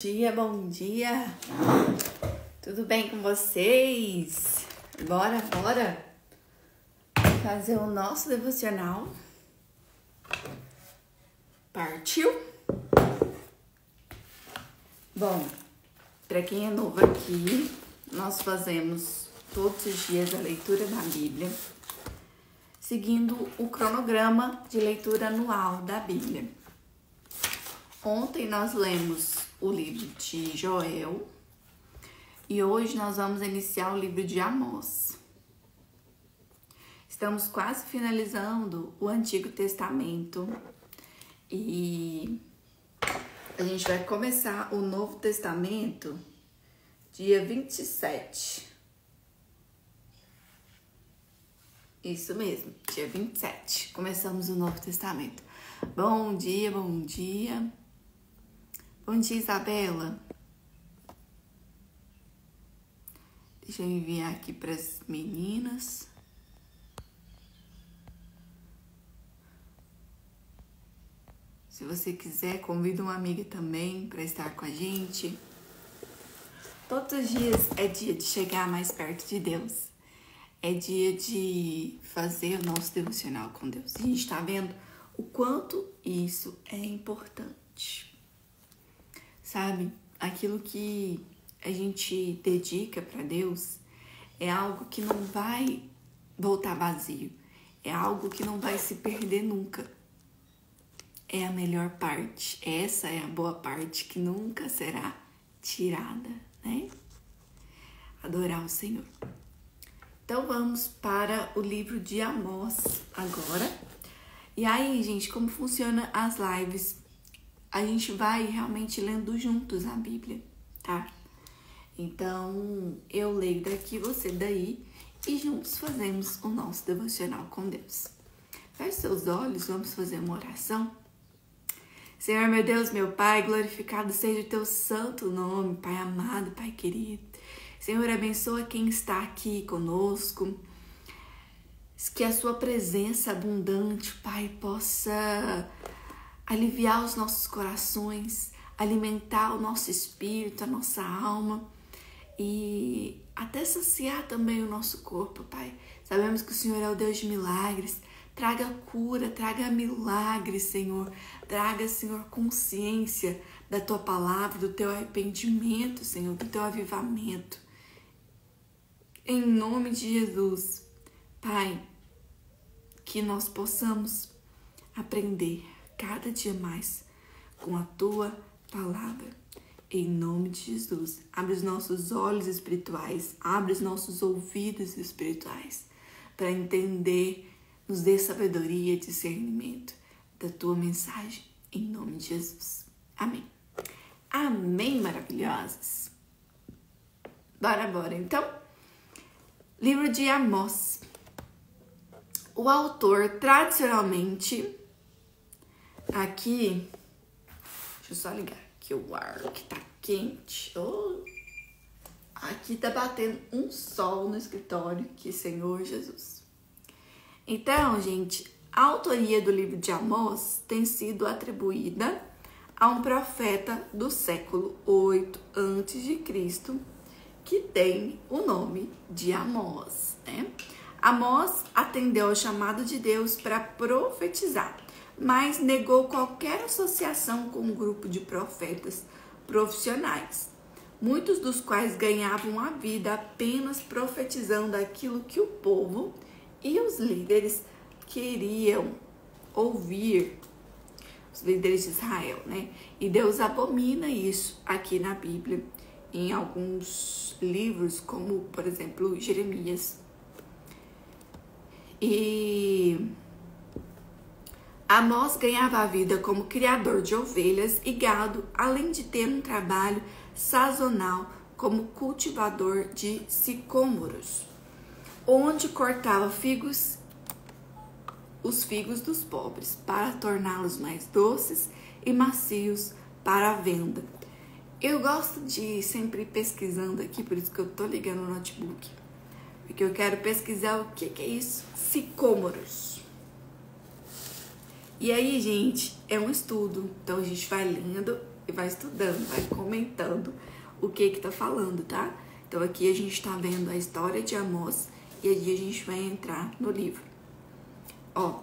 Bom dia! Tudo bem com vocês? Bora fazer o nosso devocional. Partiu? Bom, para quem é novo aqui, nós fazemos todos os dias a leitura da Bíblia, seguindo o cronograma de leitura anual da Bíblia. Ontem nós lemos o livro de Joel e hoje nós vamos iniciar o livro de Amós. Estamos quase finalizando o Antigo Testamento e a gente vai começar o Novo Testamento dia 27. Isso mesmo, dia 27. Começamos o Novo Testamento. Bom dia, bom dia. Bom dia, Isabela. Deixa eu enviar aqui para as meninas. Se você quiser, convida uma amiga também para estar com a gente. Todos os dias é dia de chegar mais perto de Deus. É dia de fazer o nosso devocional com Deus. A gente está vendo o quanto isso é importante. Sabe, aquilo que a gente dedica para Deus é algo que não vai voltar vazio. É algo que não vai se perder nunca. É a melhor parte. Essa é a boa parte que nunca será tirada, né? Adorar o Senhor. Então vamos para o livro de Amós agora. E aí, gente, como funciona as lives? A gente vai realmente lendo juntos a Bíblia, tá? Então, eu leio daqui, você daí, e juntos fazemos o nosso devocional com Deus. Feche seus olhos, vamos fazer uma oração. Senhor, meu Deus, meu Pai, glorificado seja o teu santo nome, Pai amado, Pai querido. Senhor, abençoa quem está aqui conosco, que a sua presença abundante, Pai, possa aliviar os nossos corações, alimentar o nosso espírito, a nossa alma e até saciar também o nosso corpo, Pai. Sabemos que o Senhor é o Deus de milagres. Traga cura, traga milagres, Senhor. Traga, Senhor, consciência da Tua palavra, do Teu arrependimento, Senhor, do Teu avivamento. Em nome de Jesus, Pai, que nós possamos aprender cada dia mais com a Tua palavra. Em nome de Jesus, abre os nossos olhos espirituais, abre os nossos ouvidos espirituais para entender, nos dê sabedoria e discernimento da Tua mensagem. Em nome de Jesus. Amém. Amém, maravilhosas. Bora. Então, livro de Amós. O autor, tradicionalmente, aqui, deixa eu só ligar aqui o ar que tá quente. Oh, aqui tá batendo um sol no escritório, que Senhor Jesus. Então, gente, a autoria do livro de Amós tem sido atribuída a um profeta do século 8 a.C., que tem o nome de Amós, né? Amós atendeu ao chamado de Deus para profetizar, mas negou qualquer associação com um grupo de profetas profissionais, muitos dos quais ganhavam a vida apenas profetizando aquilo que o povo e os líderes queriam ouvir, os líderes de Israel, né? E Deus abomina isso aqui na Bíblia, em alguns livros, como, por exemplo, Jeremias. E Amós ganhava a vida como criador de ovelhas e gado, além de ter um trabalho sazonal como cultivador de sicômoros, onde cortava os figos dos pobres para torná-los mais doces e macios para a venda. Eu gosto de sempre ir pesquisando aqui, por isso que eu tô ligando o notebook, porque eu quero pesquisar o que é isso, sicômoros. E aí, gente, é um estudo, então a gente vai lendo e vai estudando, vai comentando o que tá falando, tá? Então aqui a gente tá vendo a história de Amós e aqui a gente vai entrar no livro. Ó,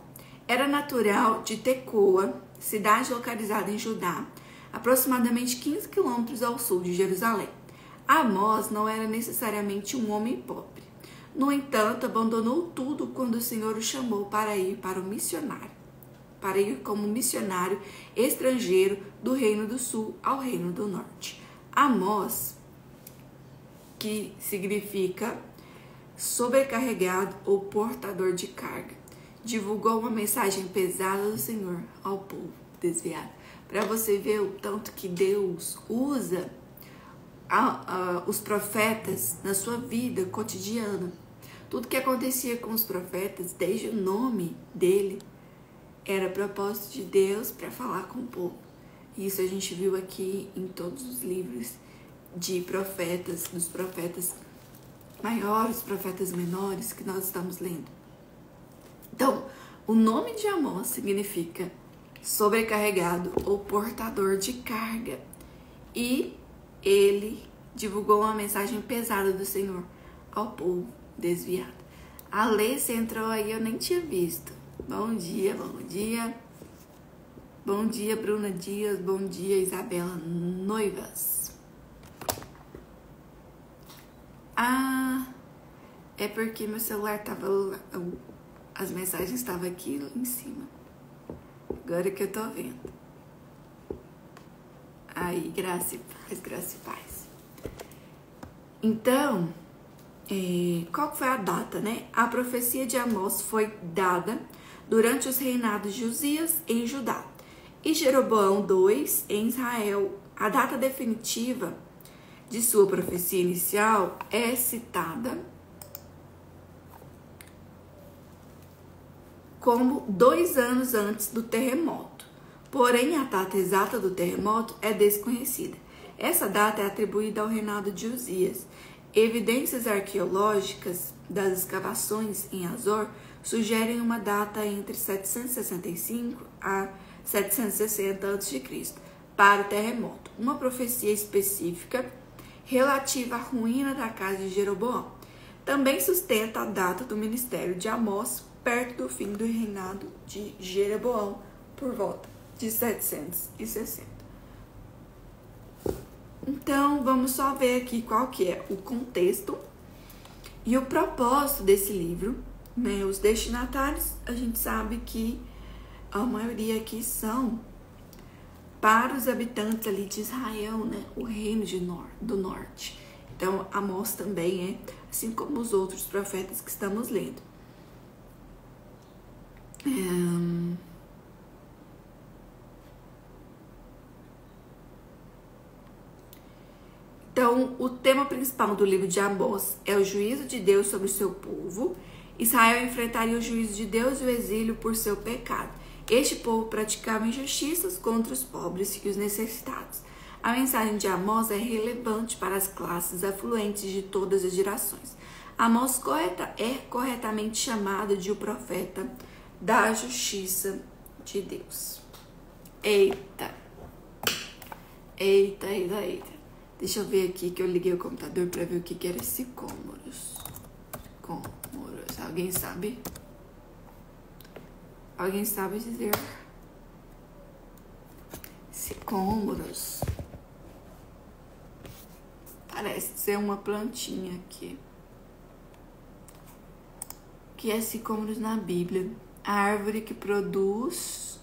era natural de Tecoa, cidade localizada em Judá, aproximadamente 15 quilômetros ao sul de Jerusalém. Amós não era necessariamente um homem pobre. No entanto, abandonou tudo quando o Senhor o chamou para ir como missionário estrangeiro do Reino do Sul ao Reino do Norte. Amós, que significa sobrecarregado ou portador de carga, divulgou uma mensagem pesada do Senhor ao povo desviado. Para você ver o tanto que Deus usa os profetas na sua vida cotidiana. Tudo que acontecia com os profetas, desde o nome dele, era propósito de Deus para falar com o povo. Isso a gente viu aqui em todos os livros de profetas, dos profetas maiores, profetas menores que nós estamos lendo. Então, o nome de Amós significa sobrecarregado ou portador de carga. E ele divulgou uma mensagem pesada do Senhor ao povo desviado. A Lêcia entrou aí, eu nem tinha visto. Bom dia, bom dia. Bom dia, Bruna Dias. Bom dia, Isabela Noivas. Ah, é porque meu celular tava lá, as mensagens estavam aqui em cima. Agora que eu tô vendo. Aí, graça e paz. Então, qual que foi a data, né? A profecia de Amós foi dada durante os reinados de Uzias em Judá e Jeroboão II em Israel. A data definitiva de sua profecia inicial é citada como 2 anos antes do terremoto. Porém, a data exata do terremoto é desconhecida. Essa data é atribuída ao reinado de Uzias. Evidências arqueológicas das escavações em Azor sugerem uma data entre 765 a 760 a.C. para o terremoto, uma profecia específica relativa à ruína da casa de Jeroboão. Também sustenta a data do ministério de Amós perto do fim do reinado de Jeroboão, por volta de 760. Então, vamos só ver aqui qual que é o contexto e o propósito desse livro, né? Os destinatários, a gente sabe que a maioria aqui são para os habitantes ali de Israel, né? O reino do norte. Então, Amós também é, assim como os outros profetas que estamos lendo. Então, o tema principal do livro de Amós é o juízo de Deus sobre o seu povo. Israel enfrentaria o juízo de Deus e o exílio por seu pecado. Este povo praticava injustiças contra os pobres e os necessitados. A mensagem de Amós é relevante para as classes afluentes de todas as gerações. Amós é corretamente chamado de o profeta da justiça de Deus. Eita. Deixa eu ver aqui que eu liguei o computador para ver o que era sicômoros. Alguém sabe? Alguém sabe dizer? Sicômoros. Parece ser uma plantinha aqui. Que é sicômoros na Bíblia. A árvore que produz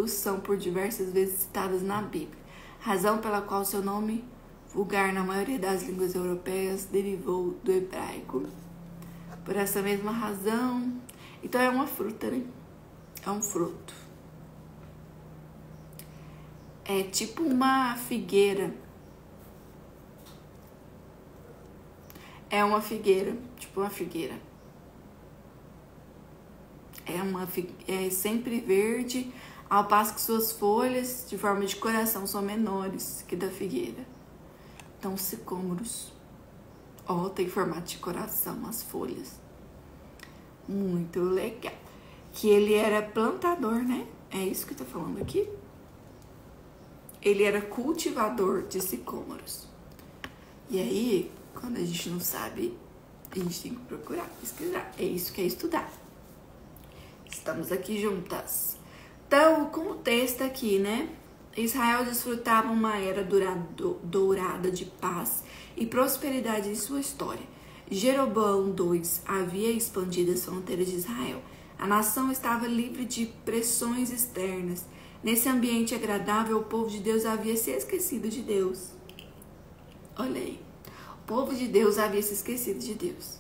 são por diversas vezes citadas na Bíblia. Razão pela qual seu nome vulgar na maioria das línguas europeias derivou do hebraico. Por essa mesma razão, então é uma fruta, né? É um fruto. É tipo uma figueira. É uma figueira, tipo uma figueira. É sempre verde, ao passo que suas folhas, de forma de coração, são menores que da figueira. Então, sicômoros. Ó, tem formato de coração, as folhas. Muito legal. Que ele era plantador, né? É isso que tá falando aqui? ele era cultivador de sicômoros. E aí, quando a gente não sabe, a gente tem que procurar, pesquisar. É isso que é estudar. Estamos aqui juntas. Então, o contexto aqui, né? Israel desfrutava uma era dourada de paz e prosperidade em sua história. Jeroboão II havia expandido as fronteiras de Israel. A nação estava livre de pressões externas. Nesse ambiente agradável, o povo de Deus havia se esquecido de Deus. Olha aí. O povo de Deus havia se esquecido de Deus.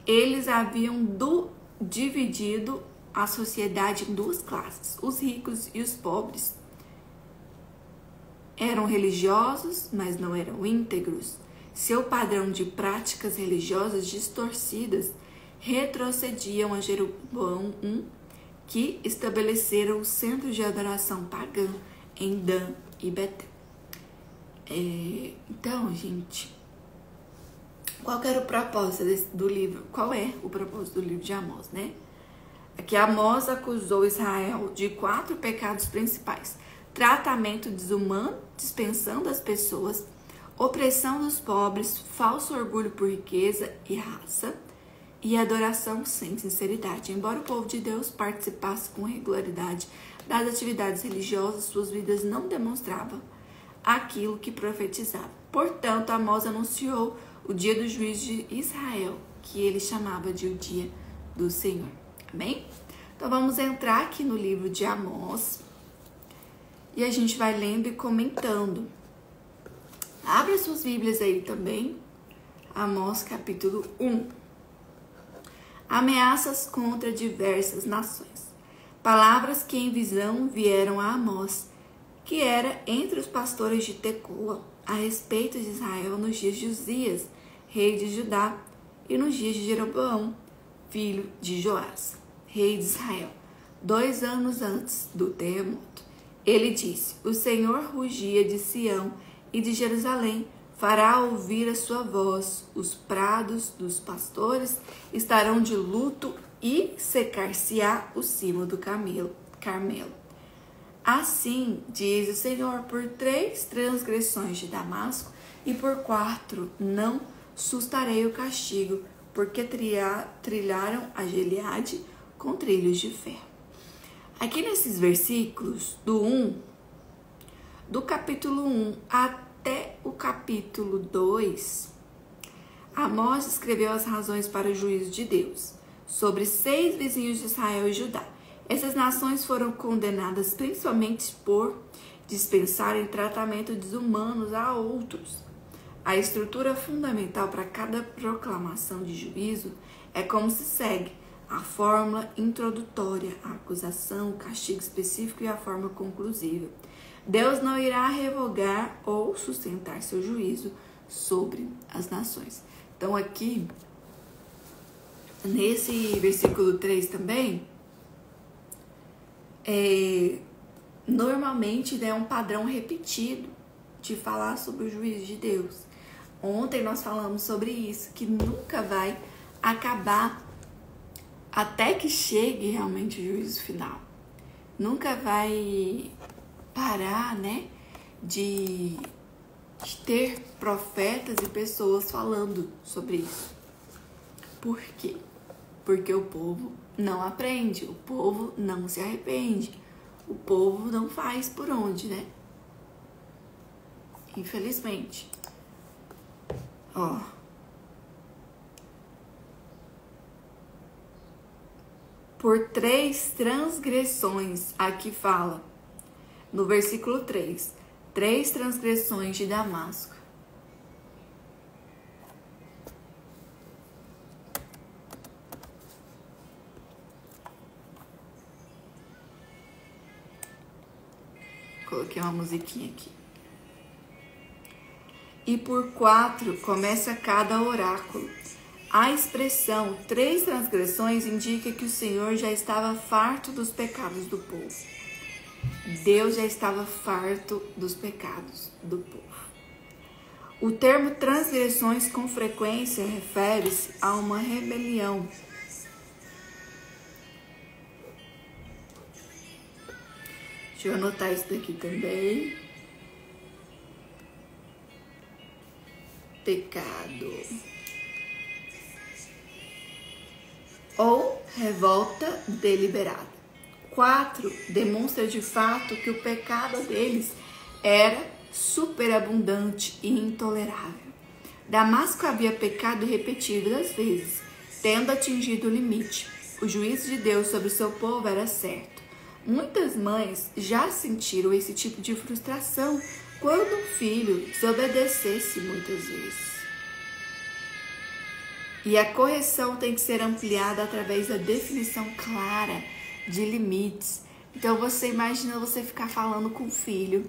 Eles haviam dividido a sociedade em duas classes. Os ricos e os pobres. Eram religiosos, mas não eram íntegros. Seu padrão de práticas religiosas distorcidas retrocediam a Jeroboão I, que estabeleceram o centro de adoração pagã em Dan e Betel. Então, gente, qual era o propósito do livro? Qual é o propósito do livro de Amós, né? Aqui Amós acusou Israel de 4 pecados principais: tratamento desumano, dispensando as pessoas, opressão dos pobres, falso orgulho por riqueza e raça, e adoração sem sinceridade. Embora o povo de Deus participasse com regularidade das atividades religiosas, suas vidas não demonstravam aquilo que profetizava. Portanto, Amós anunciou o dia do juízo de Israel, que ele chamava de o dia do Senhor. Amém? Então vamos entrar aqui no livro de Amós e a gente vai lendo e comentando. Abra suas Bíblias aí também. Amós capítulo 1. Ameaças contra diversas nações. Palavras que em visão vieram a Amós, que era entre os pastores de Tecoa, a respeito de Israel nos dias de Uzias, rei de Judá, e nos dias de Jeroboão, filho de Joás, rei de Israel, 2 anos antes do terremoto. Ele disse: o Senhor rugia de Sião e de Jerusalém, fará ouvir a sua voz, os prados dos pastores estarão de luto e secar-se-á o cimo do Carmelo. Assim diz o Senhor: por 3 transgressões de Damasco e por 4 não sustarei o castigo, porque trilharam a Gileade com trilhos de ferro. Aqui nesses versículos do capítulo 1 até o capítulo 2, Amós escreveu as razões para o juízo de Deus sobre 6 vizinhos de Israel e Judá. Essas nações foram condenadas principalmente por dispensarem tratamento desumanos a outros. A estrutura fundamental para cada proclamação de juízo é como se segue: a fórmula introdutória, a acusação, o castigo específico e a forma conclusiva. Deus não irá revogar ou sustentar seu juízo sobre as nações. Então aqui, nesse versículo 3 também, normalmente é um padrão repetido de falar sobre o juízo de Deus. Ontem nós falamos sobre isso, que nunca vai acabar até que chegue realmente o juízo final. Nunca vai parar, né, de ter profetas e pessoas falando sobre isso. Por quê? Porque o povo não aprende, o povo não se arrepende, o povo não faz por onde, né? Infelizmente. Por 3 transgressões, aqui fala, no versículo 3, 3 transgressões de Damasco. Coloquei uma musiquinha aqui. E por 4 começa cada oráculo. A expressão 3 transgressões indica que o Senhor já estava farto dos pecados do povo. Deus já estava farto dos pecados do povo. O termo transgressões com frequência refere-se a uma rebelião Deixa eu anotar isso daqui também. Pecado. Ou revolta deliberada. 4. Demonstra de fato que o pecado deles era superabundante e intolerável. Damasco havia pecado repetidas vezes, tendo atingido o limite. O juízo de Deus sobre seu povo era certo. Muitas mães já sentiram esse tipo de frustração quando um filho desobedecesse muitas vezes. E a correção tem que ser ampliada através da definição clara de limites. Então você imagina você ficar falando com o filho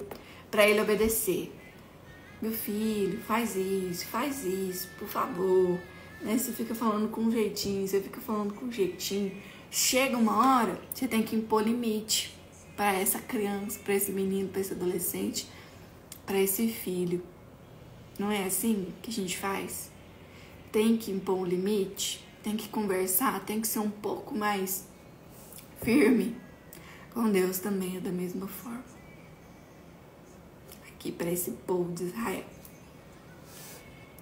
para ele obedecer. Meu filho, faz isso, por favor. Né? Você fica falando com um jeitinho, Chega uma hora, você tem que impor limite para essa criança, para esse menino, para esse adolescente, para esse filho. Não é assim que a gente faz? Tem que impor um limite, tem que conversar, tem que ser um pouco mais firme. Com Deus também é da mesma forma. Aqui para esse povo de Israel.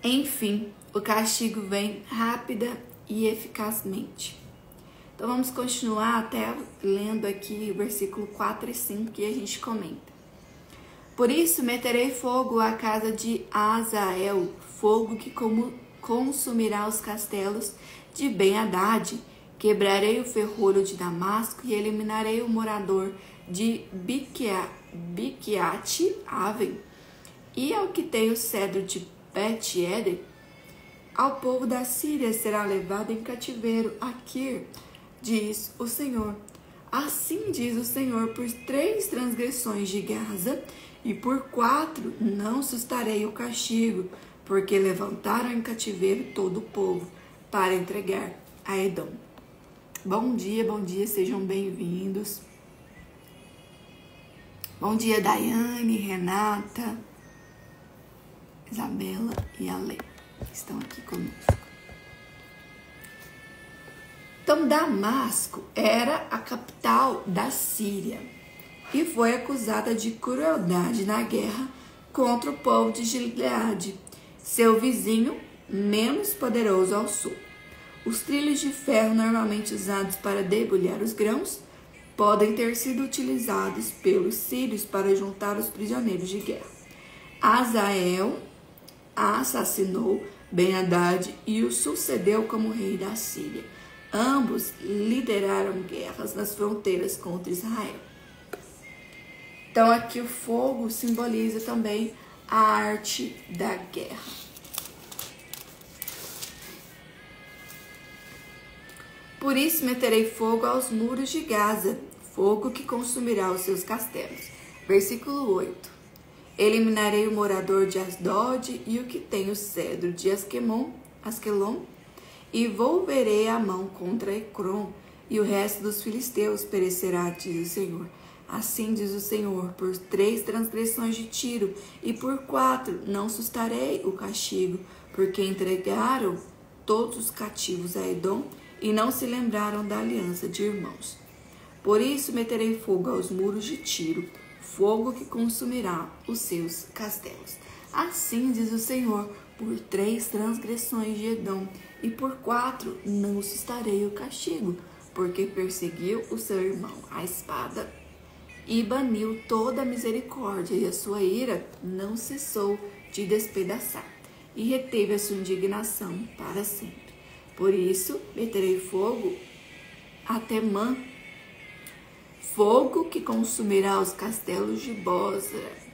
Enfim, o castigo vem rápida e eficazmente. Então vamos continuar até lendo aqui o versículo 4 e 5 que a gente comenta. Por isso meterei fogo à casa de Azael, fogo que consumirá os castelos de Ben-Hadad. Quebrarei o ferrolho de Damasco e eliminarei o morador de Biquiate-Aven. E ao que tem o cedro de Bet-Eden, ao povo da Síria será levado em cativeiro a Kir, diz o Senhor. Assim diz o Senhor, por 3 transgressões de Gaza e por 4 não sustarei o castigo, porque levantaram em cativeiro todo o povo para entregar a Edom. Bom dia, sejam bem-vindos. Bom dia, Daiane, Renata, Isabela e Ale, que estão aqui conosco. Então, Damasco era a capital da Síria e foi acusada de crueldade na guerra contra o povo de Gileade, seu vizinho menos poderoso ao sul. Os trilhos de ferro normalmente usados para debulhar os grãos podem ter sido utilizados pelos sírios para juntar os prisioneiros de guerra. Azael assassinou Ben-Hadad e o sucedeu como rei da Síria. Ambos lideraram guerras nas fronteiras contra Israel. Então aqui o fogo simboliza também a arte da guerra. Por isso meterei fogo aos muros de Gaza, fogo que consumirá os seus castelos. Versículo 8. Eliminarei o morador de Asdod e o que tem o cedro de Asquelon, e volverei a mão contra Ecrom, e o resto dos filisteus perecerá, diz o Senhor. Assim diz o Senhor, por 3 transgressões de Tiro, e por 4 não sustarei o castigo, porque entregaram todos os cativos a Edom, e não se lembraram da aliança de irmãos. Por isso meterei fogo aos muros de Tiro, fogo que consumirá os seus castelos. Assim diz o Senhor, por 3 transgressões de Edom, e por 4 não sustarei o castigo, porque perseguiu o seu irmão à espada, e baniu toda a misericórdia, e a sua ira não cessou de despedaçar, e reteve a sua indignação para sempre. Por isso meterei fogo a Temã, fogo que consumirá os castelos de Bozra.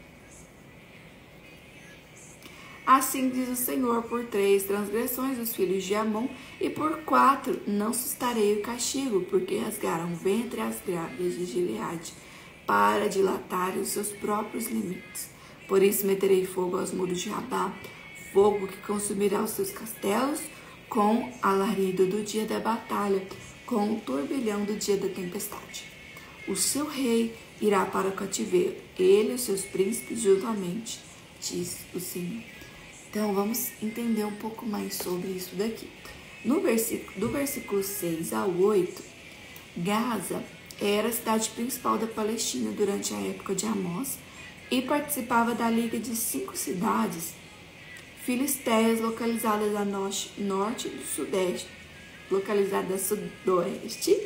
Assim diz o Senhor, por 3 transgressões dos filhos de Amon, e por 4 não sustarei o castigo, porque rasgaram o ventre às grávidas de Gileade, para dilatarem os seus próprios limites. Por isso meterei fogo aos muros de Rabá, fogo que consumirá os seus castelos, com alarido do dia da batalha, com o turbilhão do dia da tempestade. O seu rei irá para o cativeiro, ele e os seus príncipes juntamente, diz o Senhor. Então vamos entender um pouco mais sobre isso daqui. Do versículo 6 ao 8, Gaza era a cidade principal da Palestina durante a época de Amós e participava da liga de 5 cidades filisteias localizadas a norte do sudeste, localizadas a sudoeste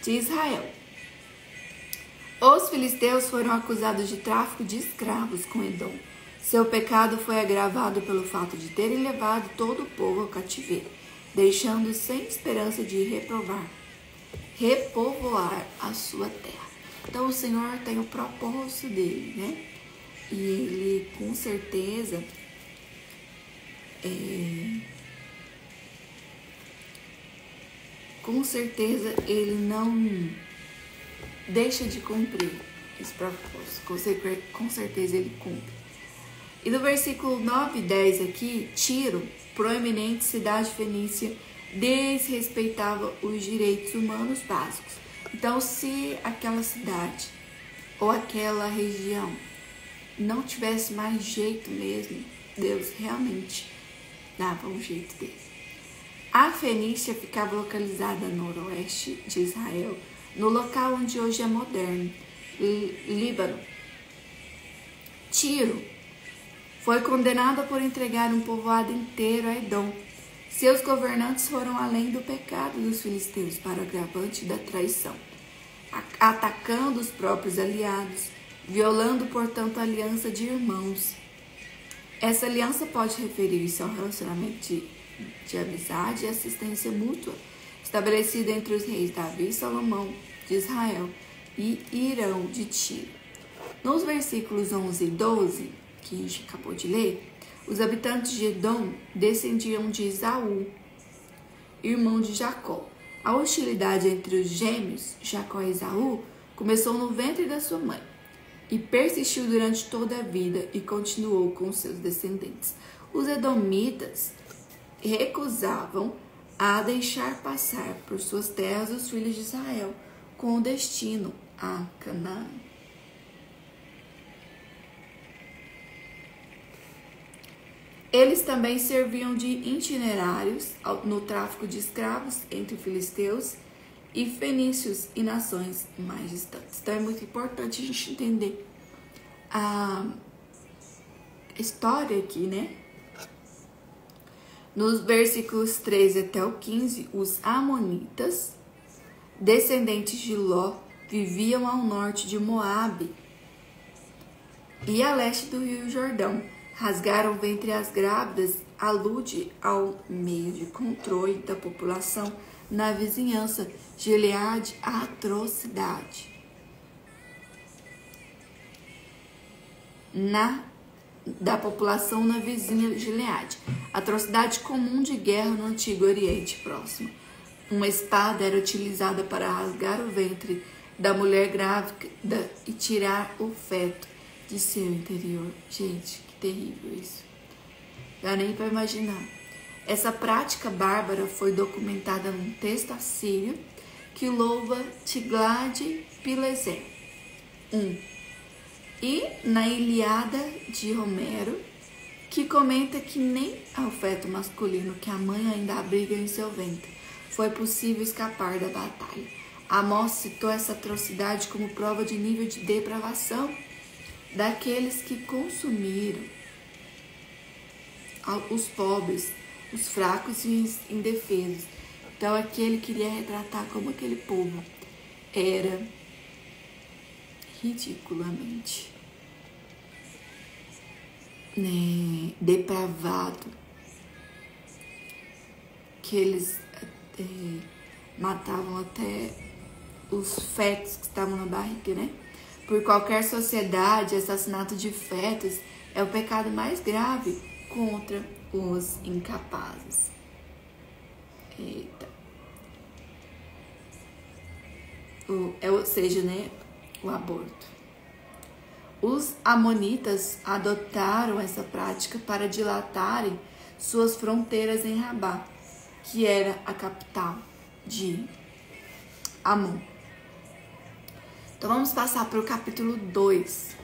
de Israel. Os filisteus foram acusados de tráfico de escravos com Edom. Seu pecado foi agravado pelo fato de terem levado todo o povo ao cativeiro, deixando sem esperança de repovoar a sua terra. Então o Senhor tem o propósito dele, né? E ele com certeza ele não deixa de cumprir esse propósito. Com certeza ele cumpre. E no versículo 9 e 10 aqui, Tiro, proeminente cidade fenícia, desrespeitava os direitos humanos básicos. Então, se aquela cidade ou aquela região não tivesse mais jeito mesmo, Deus realmente dava um jeito dele. A Fenícia ficava localizada no noroeste de Israel, no local onde hoje é moderno, Líbano. Tiro foi condenada por entregar um povoado inteiro a Edom. Seus governantes foram além do pecado dos filisteus para o agravante da traição, atacando os próprios aliados, violando, portanto, a aliança de irmãos. Essa aliança pode referir-se ao relacionamento de amizade e assistência mútua estabelecido entre os reis Davi e Salomão de Israel e Irão de Tiro. Nos versículos 11 e 12, que a gente acabou de ler, os habitantes de Edom descendiam de Esaú, irmão de Jacó. A hostilidade entre os gêmeos, Jacó e Esaú, começou no ventre da sua mãe e persistiu durante toda a vida e continuou com seus descendentes. Os edomitas recusavam a deixar passar por suas terras os filhos de Israel com o destino a Canaã. Eles também serviam de itinerários no tráfico de escravos entre filisteus e fenícios e nações mais distantes. Então é muito importante a gente entender a história aqui, né? Nos versículos 13 até o 15, os amonitas, descendentes de Ló, viviam ao norte de Moabe e a leste do rio Jordão. Rasgaram o ventre as grávidas, alude ao meio de controle da população na vizinhança. Gileade, a atrocidade. Da população na vizinha Gileade. Atrocidade comum de guerra no Antigo Oriente Próximo. Uma espada era utilizada para rasgar o ventre da mulher grávida e tirar o feto de seu interior. Gente, que terrível isso. Dá nem para imaginar. Essa prática bárbara foi documentada num texto assírio que louva Tiglat-Pileser I. E na Ilíada de Homero, que comenta que nem ao feto masculino que a mãe ainda abriga em seu ventre foi possível escapar da batalha. Amós citou essa atrocidade como prova de nível de depravação daqueles que consumiram os pobres, os fracos e os indefesos. Então aqui ele queria retratar como aquele povo era ridiculamente depravado, que eles matavam até os fetos que estavam na barriga, né? Por qualquer sociedade, assassinato de fetos é o pecado mais grave contra os incapazes. Eita. Ou seja, né? O aborto. Os amonitas adotaram essa prática para dilatarem suas fronteiras em Rabá, que era a capital de Amon. Então vamos passar para o capítulo 2.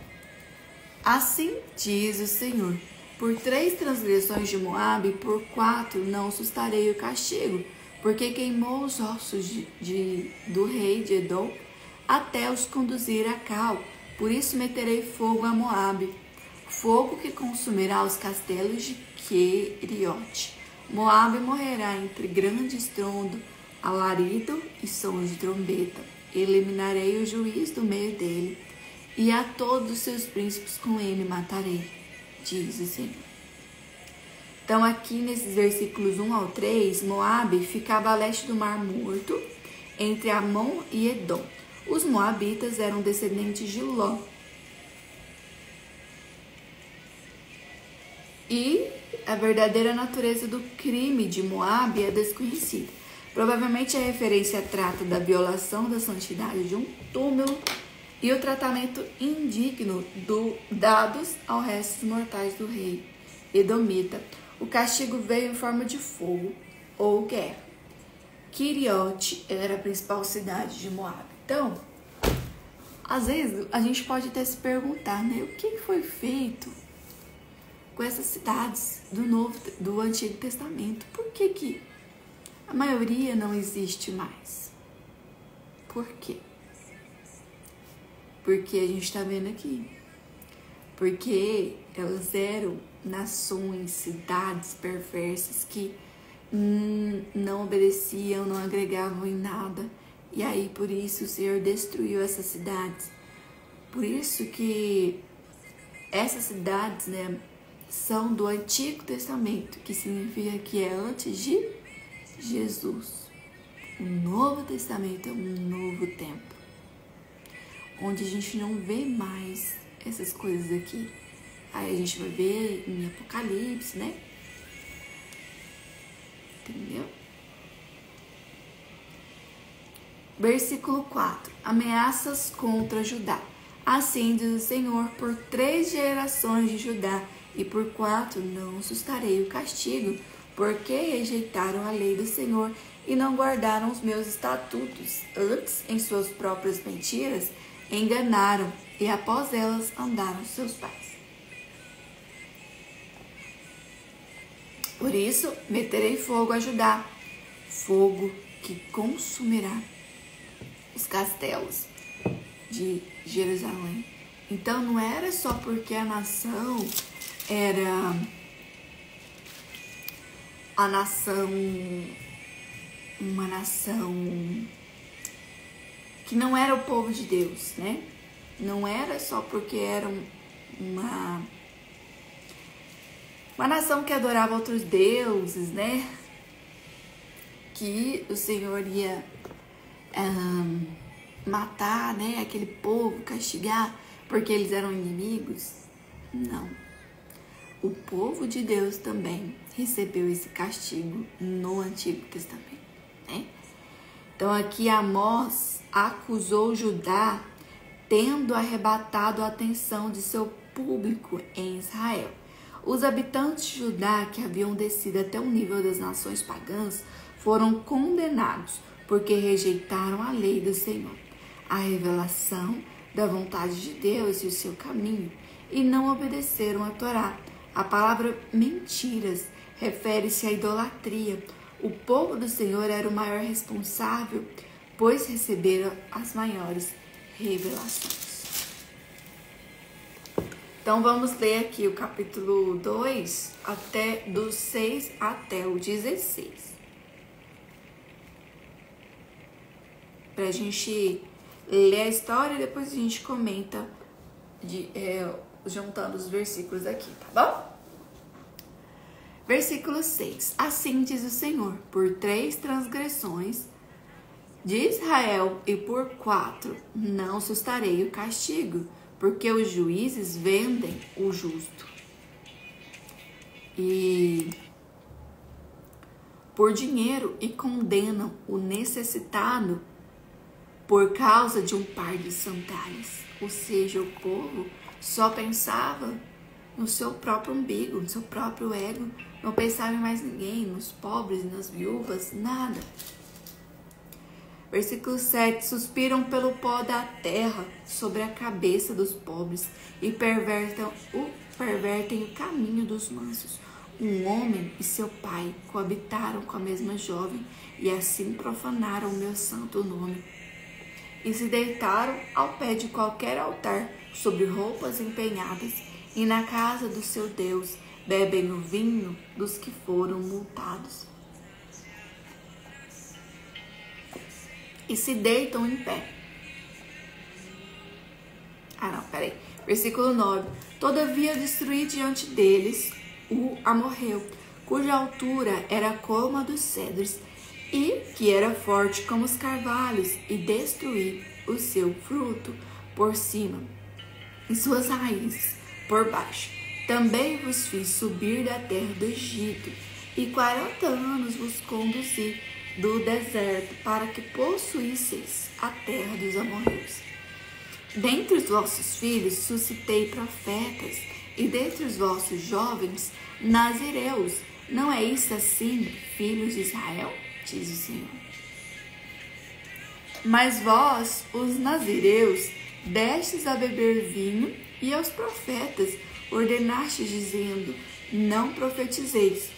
Assim diz o Senhor: por 3 transgressões de Moabe, por 4 não sustarei o castigo, porque queimou os ossos do rei de Edom, até os conduzir a Cal. Por isso meterei fogo a Moabe, fogo que consumirá os castelos de Queriote. Moabe morrerá entre grande estrondo, alarido e sons de trombeta. Eliminarei o juiz do meio dele, e a todos os seus príncipes com ele matarei, diz o Senhor. Então aqui nesses versículos 1 ao 3, Moabe ficava a leste do Mar Morto, entre Amon e Edom. Os moabitas eram descendentes de Ló. E a verdadeira natureza do crime de Moabe é desconhecida. Provavelmente a referência trata da violação da santidade de um túmulo e o tratamento indigno dados ao resto dos mortais do rei edomita. O castigo veio em forma de fogo ou guerra. Queriote era a principal cidade de Moabe. Então, às vezes a gente pode até se perguntar, né, o que foi feito com essas cidades do Antigo Testamento? Por que a maioria não existe mais? Por quê? Porque a gente está vendo aqui. Porque elas eram nações, cidades perversas que não obedeciam, não agregavam em nada. E aí, por isso, o Senhor destruiu essas cidades. Por isso que essas cidades, né, são do Antigo Testamento, que significa que é antes de Jesus. O Novo Testamento é um novo tempo, onde a gente não vê mais essas coisas aqui. Aí a gente vai ver em Apocalipse, né? Entendeu? Versículo 4. Ameaças contra Judá. Assim diz o Senhor, por 3 gerações de Judá e por 4 não sustarei o castigo, porque rejeitaram a lei do Senhor e não guardaram os meus estatutos. Antes, em suas próprias mentiras, enganaram e após elas andaram seus pais. Por isso, meterei fogo a Judá, fogo que consumirá os castelos de Jerusalém. Então, não era só porque a nação era uma nação que não era o povo de Deus, né? Não era só porque era uma nação que adorava outros deuses, né? Que o Senhor ia matar, né? Aquele povo, castigar, porque eles eram inimigos. Não. O povo de Deus também recebeu esse castigo no Antigo Testamento, né? Então aqui Amós acusou Judá tendo arrebatado a atenção de seu público em Israel. Os habitantes de Judá, que haviam descido até o nível das nações pagãs, foram condenados porque rejeitaram a lei do Senhor, a revelação da vontade de Deus e o seu caminho, e não obedeceram a Torá. A palavra mentiras refere-se à idolatria. O povo do Senhor era o maior responsável, pois receberam as maiores revelações. Então vamos ler aqui o capítulo 2, do 6 até o 16. Pra gente ler a história e depois a gente comenta juntando os versículos aqui, tá bom? Versículo 6. Assim diz o Senhor, por 3 transgressões de Israel e por 4 não sustarei o castigo, porque os juízes vendem o justo e por dinheiro e condenam o necessitado por causa de um par de sandálias. Ou seja, o povo só pensava no seu próprio umbigo, no seu próprio ego, não pensava em mais ninguém, nos pobres, nas viúvas, nada. Versículo 7. Suspiram pelo pó da terra sobre a cabeça dos pobres e pervertem o caminho dos mansos. Um homem e seu pai coabitaram com a mesma jovem e assim profanaram o meu santo nome. e se deitaram ao pé de qualquer altar, sobre roupas empenhadas, e na casa do seu Deus bebem o vinho dos que foram multados. E se deitam em pé. Versículo 9. Todavia destruí diante deles o amorreu, cuja altura era como a dos cedros, e que era forte como os carvalhos, e destruí o seu fruto por cima, e suas raízes por baixo. Também vos fiz subir da terra do Egito, e 40 anos vos conduzi do deserto, para que possuísseis a terra dos amorreus. Dentre os vossos filhos suscitei profetas, e dentre os vossos jovens nazireus. Não é isso assim, filhos de Israel? Diz o Senhor. Mas vós, os nazireus, destes a beber vinho, e aos profetas ordenastes, dizendo: não profetizeis.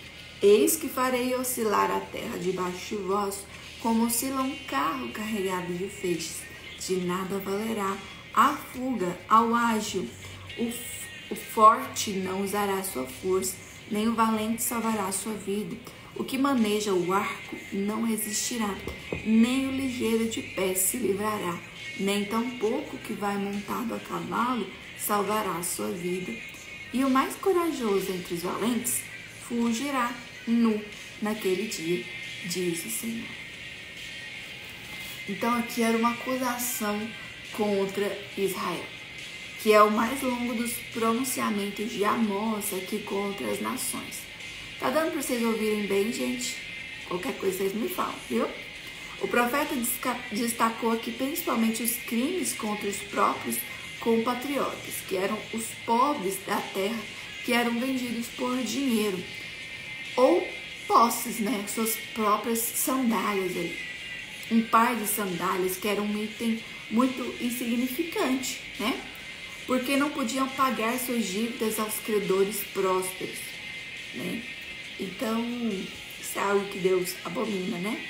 Eis que farei oscilar a terra debaixo de vós, como oscila um carro carregado de feixes. De nada valerá a fuga ao ágil. O forte não usará sua força, nem o valente salvará sua vida. O que maneja o arco não resistirá, nem o ligeiro de pé se livrará, nem tampouco o que vai montado a cavalo salvará a sua vida. E o mais corajoso entre os valentes fugirá nu naquele dia, diz o Senhor. Então aqui era uma acusação contra Israel, que é o mais longo dos pronunciamentos de Amós aqui contra as nações. Tá dando para vocês ouvirem bem, gente? Qualquer coisa vocês me falam, viu? O profeta destacou aqui principalmente os crimes contra os próprios compatriotas, que eram os pobres da terra, que eram vendidos por dinheiro ou posses, né? Suas próprias sandálias ali. Um par de sandálias que era um item muito insignificante, né? Porque não podiam pagar suas dívidas aos credores prósperos, né? Então, isso é algo que Deus abomina, né?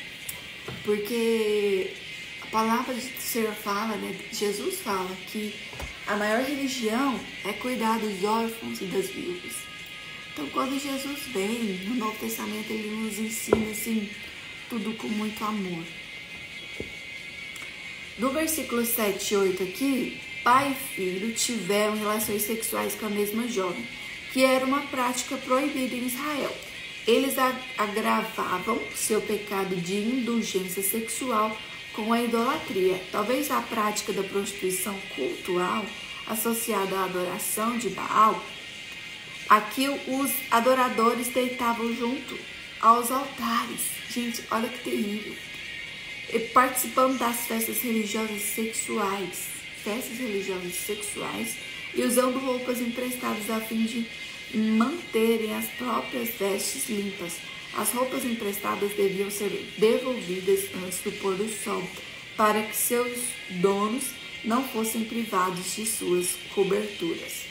Porque a palavra do Senhor fala, né? Jesus fala que a maior religião é cuidar dos órfãos e das viúvas. Então, quando Jesus vem no Novo Testamento, ele nos ensina assim, tudo com muito amor. No versículo 7 e 8 aqui, pai e filho tiveram relações sexuais com a mesma jovem, que era uma prática proibida em Israel. Eles agravavam seu pecado de indulgência sexual com a idolatria. Talvez a prática da prostituição cultural associada à adoração de Baal. Aqui os adoradores deitavam junto aos altares. Gente, olha que terrível. E participando das festas religiosas sexuais. E usando roupas emprestadas a fim de manterem as próprias vestes limpas. As roupas emprestadas deviam ser devolvidas antes do pôr do sol, para que seus donos não fossem privados de suas coberturas.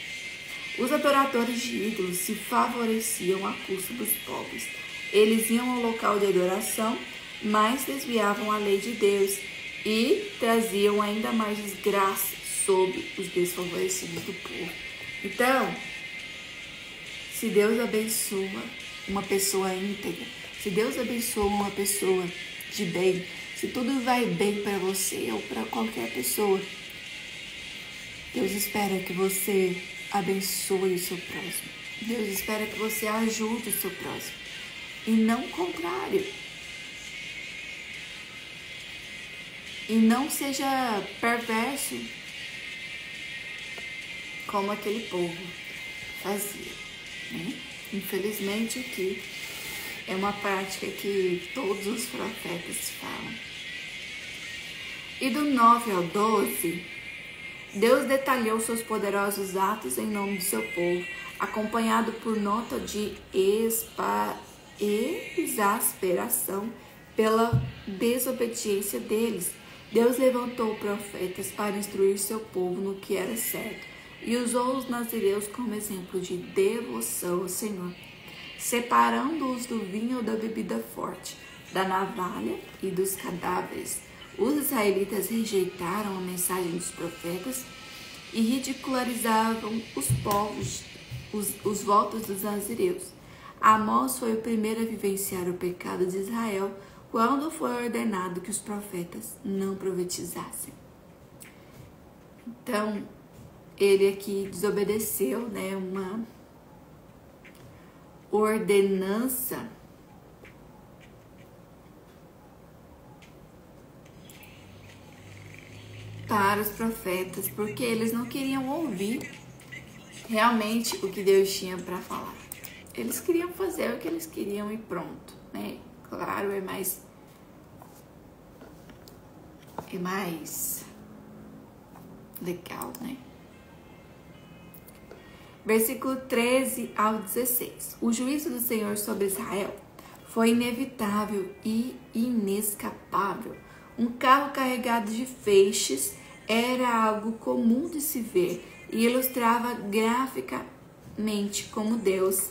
Os adoradores de ídolos se favoreciam à custa dos pobres. Eles iam ao local de adoração, mas desviavam a lei de Deus e traziam ainda mais desgraça sobre os desfavorecidos do povo. Então, se Deus abençoa uma pessoa íntegra, se Deus abençoa uma pessoa de bem, se tudo vai bem para você ou para qualquer pessoa, Deus espera que você abençoe o seu próximo. Deus espera que você ajude o seu próximo e não o contrário. E não seja perverso como aquele povo fazia, né? Infelizmente aqui é uma prática que todos os profetas falam. E do 9 ao 12, Deus detalhou seus poderosos atos em nome do seu povo, acompanhado por nota de exasperação pela desobediência deles. Deus levantou profetas para instruir seu povo no que era certo e usou os nazireus como exemplo de devoção ao Senhor, separando-os do vinho ou da bebida forte, da navalha e dos cadáveres. Os israelitas rejeitaram a mensagem dos profetas e ridicularizavam os votos dos nazireus. Amós foi o primeiro a vivenciar o pecado de Israel quando foi ordenado que os profetas não profetizassem. Então, ele aqui desobedeceu, né, uma ordenança para os profetas, porque eles não queriam ouvir realmente o que Deus tinha para falar. Eles queriam fazer o que eles queriam e pronto, né? Claro, é mais legal, né? Versículo 13 ao 16. O juízo do Senhor sobre Israel foi inevitável e inescapável. Um carro carregado de feixes era algo comum de se ver e ilustrava graficamente como Deus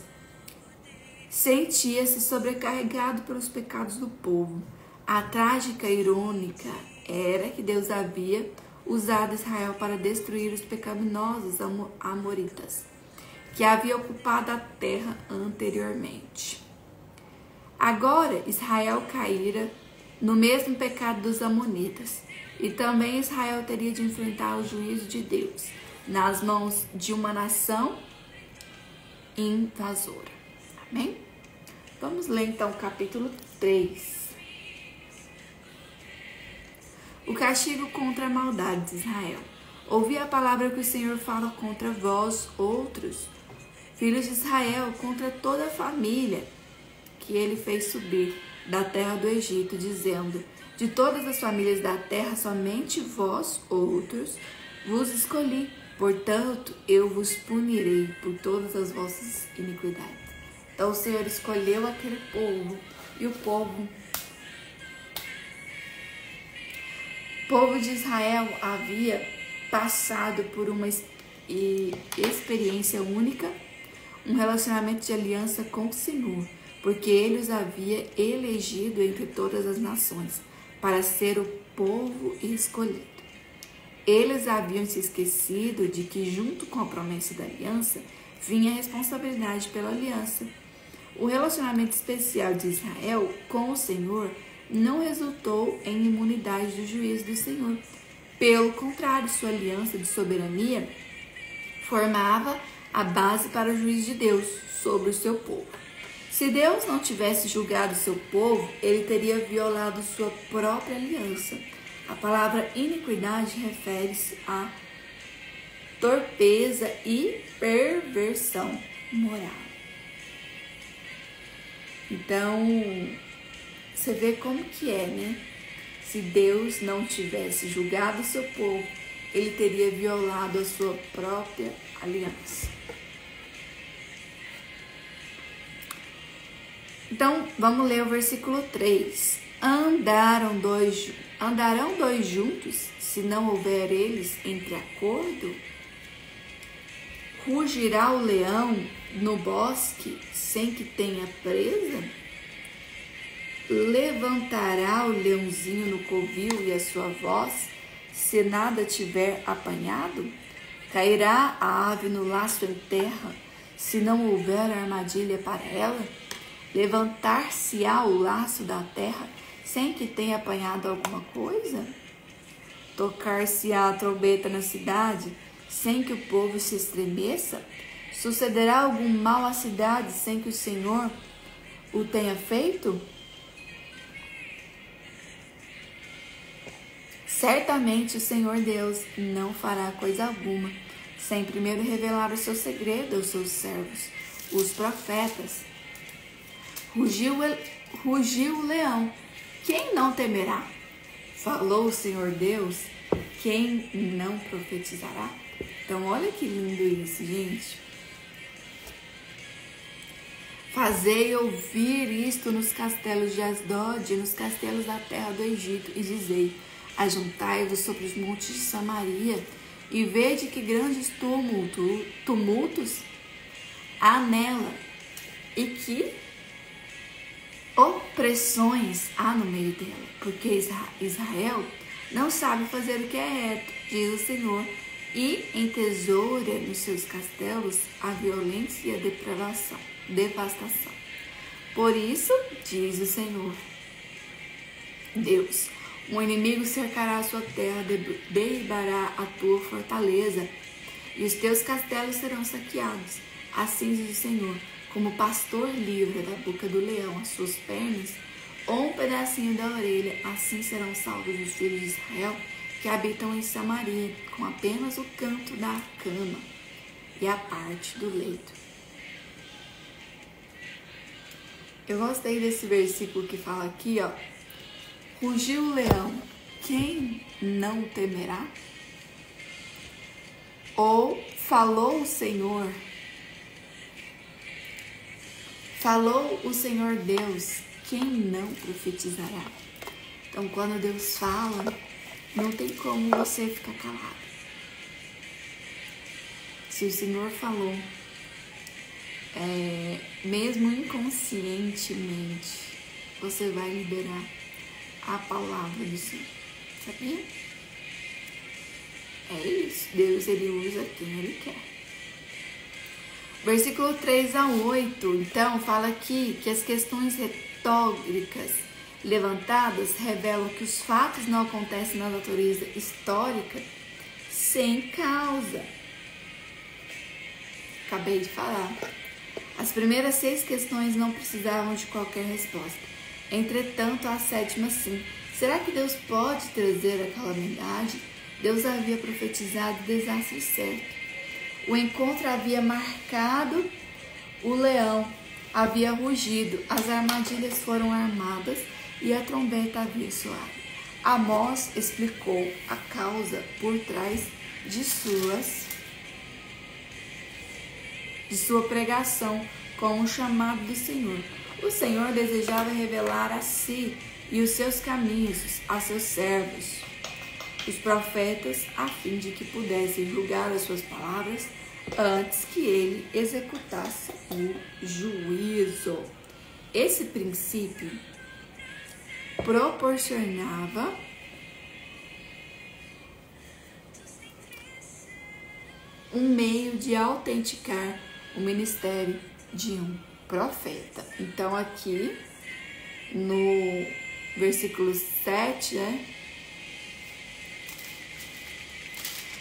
sentia-se sobrecarregado pelos pecados do povo. A trágica e irônica era que Deus havia usado Israel para destruir os pecaminosos amoritas, que havia ocupado a terra anteriormente. Agora Israel caíra no mesmo pecado dos amonitas, e também Israel teria de enfrentar o juízo de Deus nas mãos de uma nação invasora. Amém? Vamos ler então o capítulo 3. O castigo contra a maldade de Israel. Ouvi a palavra que o Senhor fala contra vós outros, filhos de Israel, contra toda a família que ele fez subir da terra do Egito, dizendo: de todas as famílias da terra, somente vós outros vos escolhi, portanto eu vos punirei por todas as vossas iniquidades. Então o Senhor escolheu aquele povo, e o povo de Israel havia passado por uma experiência única, um relacionamento de aliança com o Senhor, porque ele os havia elegido entre todas as nações para ser o povo escolhido. Eles haviam se esquecido de que, junto com a promessa da aliança, vinha a responsabilidade pela aliança. O relacionamento especial de Israel com o Senhor não resultou em imunidade do juízo do Senhor. Pelo contrário, sua aliança de soberania formava a base para o juízo de Deus sobre o seu povo. Se Deus não tivesse julgado seu povo, ele teria violado sua própria aliança. A palavra iniquidade refere-se a torpeza e perversão moral. Então, você vê como que é, né? Se Deus não tivesse julgado seu povo, ele teria violado a sua própria aliança. Então, vamos ler o versículo 3. Andarão dois juntos, se não houver eles entre acordo? Rugirá o leão no bosque sem que tenha presa? Levantará o leãozinho no covil e a sua voz, se nada tiver apanhado? Cairá a ave no laço em terra, se não houver armadilha para ela? Levantar-se-á o laço da terra, sem que tenha apanhado alguma coisa? Tocar-se-á a trombeta na cidade, sem que o povo se estremeça? Sucederá algum mal à cidade, sem que o Senhor o tenha feito? Certamente o Senhor Deus não fará coisa alguma, sem primeiro revelar o seu segredo aos seus servos, os profetas. Rugiu o leão, quem não temerá? Falou o Senhor Deus, quem não profetizará? Então olha que lindo isso, gente. Fazei ouvir isto nos castelos de Asdod e nos castelos da terra do Egito, e dizei: ajuntai-vos sobre os montes de Samaria, e vede que grandes tumultos há nela, e que opressões há no meio dela, porque Israel não sabe fazer o que é reto, diz o Senhor, e entesoura nos seus castelos a violência e a devastação. Por isso, diz o Senhor Deus, um inimigo cercará a sua terra, derribará a tua fortaleza, e os teus castelos serão saqueados. Assim diz o Senhor, como o pastor livra da boca do leão as suas pernas, ou um pedacinho da orelha, assim serão salvos os filhos de Israel, que habitam em Samaria, com apenas o canto da cama e a parte do leito. Eu gostei desse versículo que fala aqui, ó. Rugiu o leão, quem não temerá? Ou falou o Senhor Deus, quem não profetizará? Então, quando Deus fala, não tem como você ficar calado. Se o Senhor falou, mesmo inconscientemente, você vai liberar a palavra do Senhor. Sabia? É isso. Deus, ele usa quem ele quer. Versículo 3-8, então, fala aqui que as questões retóricas levantadas revelam que os fatos não acontecem na natureza histórica sem causa. Acabei de falar. As primeiras 6 questões não precisavam de qualquer resposta. Entretanto, a 7ª sim. Será que Deus pode trazer a calamidade? Deus havia profetizado o desastre certo. O encontro havia marcado, o leão havia rugido, as armadilhas foram armadas e a trombeta havia soado. Amós explicou a causa por trás de sua pregação com o chamado do Senhor. O Senhor desejava revelar a si e os seus caminhos a seus servos, os profetas, a fim de que pudessem julgar as suas palavras antes que ele executasse o juízo. Esse princípio proporcionava um meio de autenticar o ministério de um profeta. Então aqui no versículo 7, né?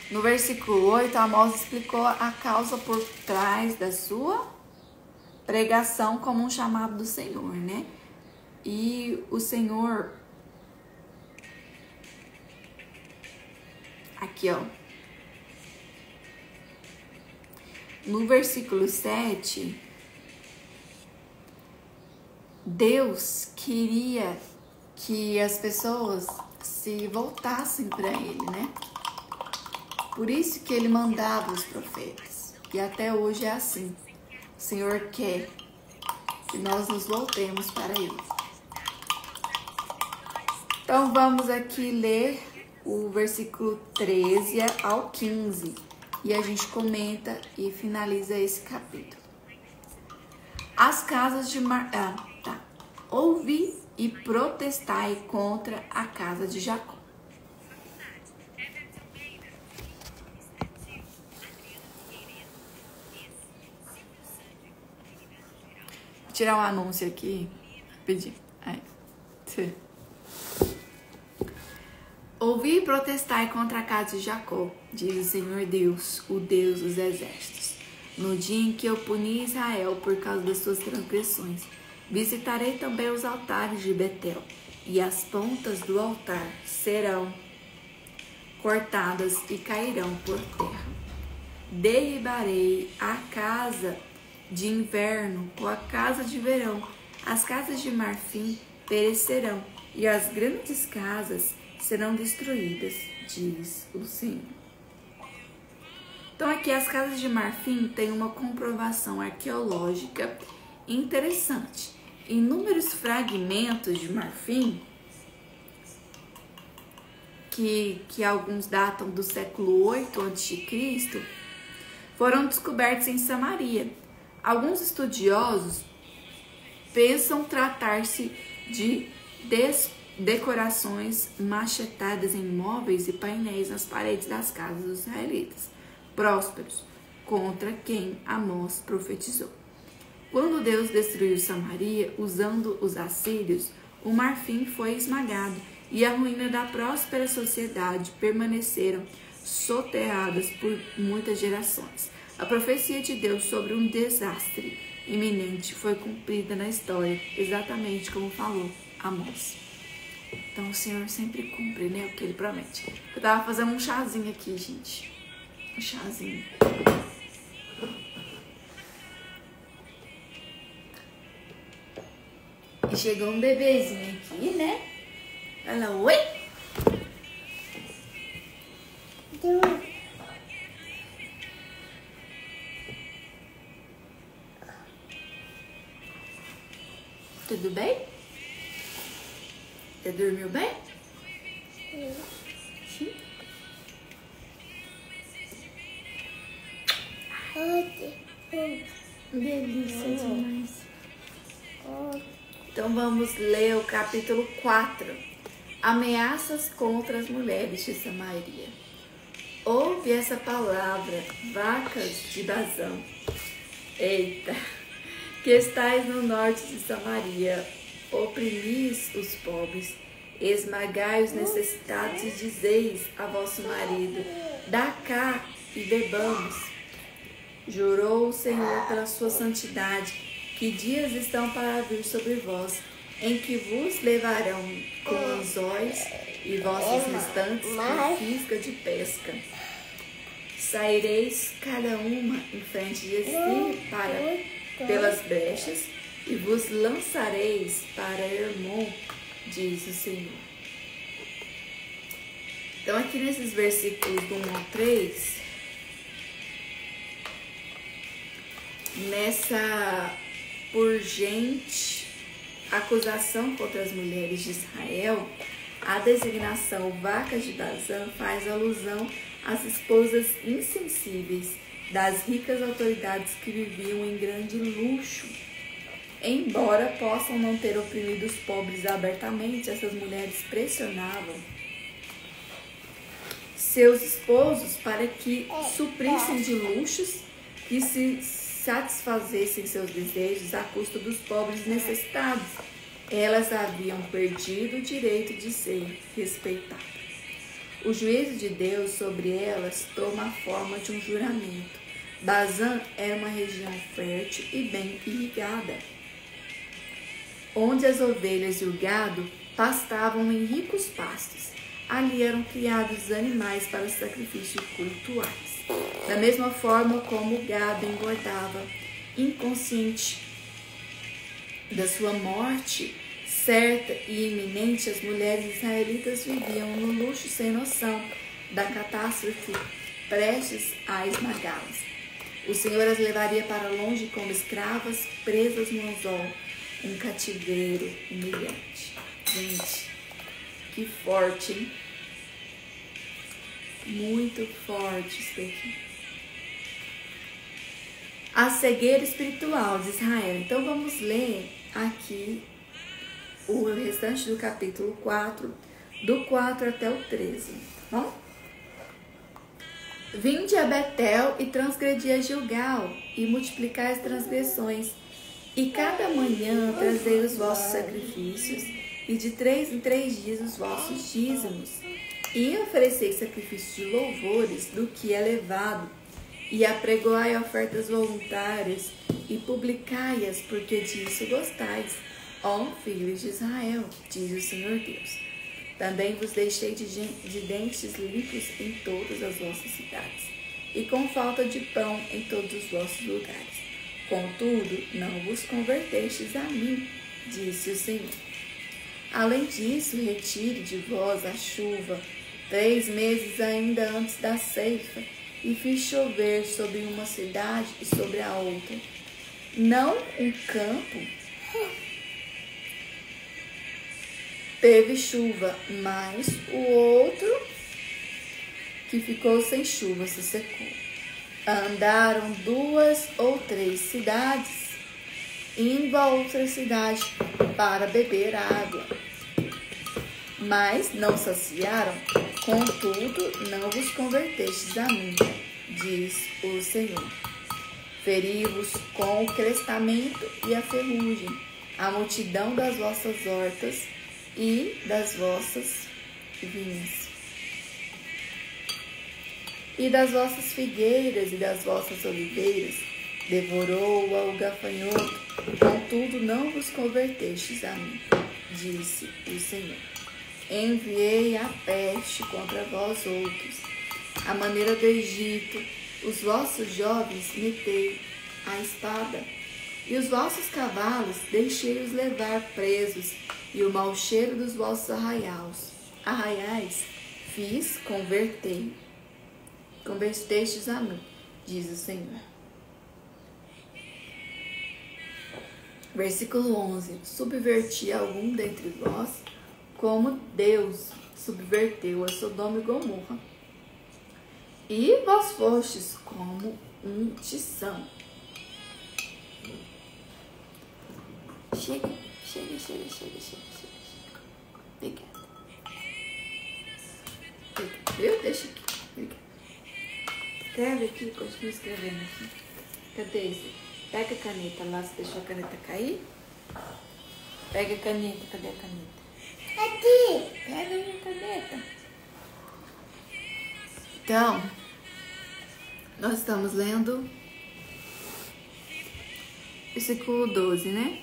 No versículo 8, Amós explicou a causa por trás da sua pregação como um chamado do Senhor, né? E o Senhor, aqui ó, no versículo 7, Deus queria que as pessoas se voltassem para Ele, né? Por isso que Ele mandava os profetas. E até hoje é assim. O Senhor quer que nós nos voltemos para Ele. Então vamos aqui ler o versículo 13 ao 15. E a gente comenta e finaliza esse capítulo. As casas de Ouvi e protestai contra a casa de Jacó. Vou tirar um anúncio aqui. Pedir. Ouvi e protestai contra a casa de Jacó, diz o Senhor Deus, o Deus dos exércitos. No dia em que eu puni Israel por causa das suas transgressões, visitarei também os altares de Betel, e as pontas do altar serão cortadas e cairão por terra. Derribarei a casa de inverno com a casa de verão, as casas de marfim perecerão, e as grandes casas serão destruídas, diz o Senhor. Então aqui as casas de marfim têm uma comprovação arqueológica interessante. Inúmeros fragmentos de marfim, que alguns datam do século 8 a.C., foram descobertos em Samaria. Alguns estudiosos pensam tratar-se de decorações machetadas em móveis e painéis nas paredes das casas dos israelitas, prósperos, contra quem Amós profetizou. Quando Deus destruiu Samaria, usando os assírios, o marfim foi esmagado e a ruína da próspera sociedade permaneceram soterradas por muitas gerações. A profecia de Deus sobre um desastre iminente foi cumprida na história, exatamente como falou Amós. Então o Senhor sempre cumpre, né, o que Ele promete. Eu tava fazendo um chazinho aqui, gente. Um chazinho. E chegou um bebezinho aqui, né? Fala, oi! Tudo bem? Você dormiu bem? Sim. Delícia demais. Então vamos ler o capítulo 4. Ameaças contra as mulheres de Samaria. Ouve essa palavra, vacas de Bazã. Eita! Que estais no norte de Samaria, oprimis os pobres, esmagai os necessitados e dizeis a vosso marido, dá cá e bebamos. Jurou o Senhor pela sua santidade, que dias estão para vir sobre vós, em que vos levarão com anzóis e vossos restantes com fisga de pesca. Saireis cada uma em frente de si pelas brechas, e vos lançareis para Hermon, diz o Senhor. Então aqui nesses versículos do 1 ao 3, nessa urgente acusação contra as mulheres de Israel, a designação vacas de Bazã faz alusão às esposas insensíveis das ricas autoridades que viviam em grande luxo. Embora possam não ter oprimido os pobres abertamente, essas mulheres pressionavam seus esposos para que suprissem de luxos e se satisfazessem seus desejos à custa dos pobres necessitados. Elas haviam perdido o direito de ser respeitadas. O juízo de Deus sobre elas toma a forma de um juramento. Bazã era uma região fértil e bem irrigada, onde as ovelhas e o gado pastavam em ricos pastos. Ali eram criados animais para sacrifícios cultuais. Da mesma forma como o gado engordava, inconsciente da sua morte certa e iminente, as mulheres israelitas viviam no luxo sem noção da catástrofe prestes a esmagá-las. O Senhor as levaria para longe como escravas presas no anzol, um cativeiro humilhante. Gente, que forte, hein? Muito forte isso daqui. A cegueira espiritual de Israel. Então vamos ler aqui o restante do capítulo 4, do 4 até o 13. Tá bom? Vinde a Betel e transgredi a Gilgal, e multiplicai as transgressões, e cada manhã trazei os vossos sacrifícios, e de 3 em 3 dias os vossos dízimos, e oferecei sacrifícios de louvores do que é levado, e apregoai ofertas voluntárias, e publicai-as, porque disso gostais, ó filhos de Israel, diz o Senhor Deus. Também vos deixei de dentes limpos em todas as vossas cidades, e com falta de pão em todos os vossos lugares. Contudo, não vos convertestes a mim, disse o Senhor. Além disso, retire de vós a chuva 3 meses ainda antes da ceifa, e fiz chover sobre uma cidade e sobre a outra. Não um campo teve chuva, mas o outro que ficou sem chuva se secou. Andaram 2 ou 3 cidades indo a outra cidade para beber água. Mas não saciaram, contudo não vos convertestes a mim, diz o Senhor. Feri-vos com o crestamento e a ferrugem, a multidão das vossas hortas e das vossas vinhas, e das vossas figueiras e das vossas oliveiras, devorou-a o gafanhoto, contudo não vos convertestes a mim, disse o Senhor. Enviei a peste contra vós outros, à maneira do Egito, os vossos jovens metei a espada, e os vossos cavalos deixei-os levar presos, e o mau cheiro dos vossos arraiais fiz, convertestes a mim, diz o Senhor. Versículo 11. Subverti algum dentre vós, como Deus subverteu a Sodoma e Gomorra, e vós fostes como um tição. Chega. Obrigada. Viu? Deixa aqui. Obrigada. Escreve aqui, continua escrevendo aqui. Cadê esse? Pega a caneta lá, você deixou a caneta cair? Pega a caneta, cadê a caneta? Aqui. Pega aí a caneta. Então, nós estamos lendo versículo 12, né?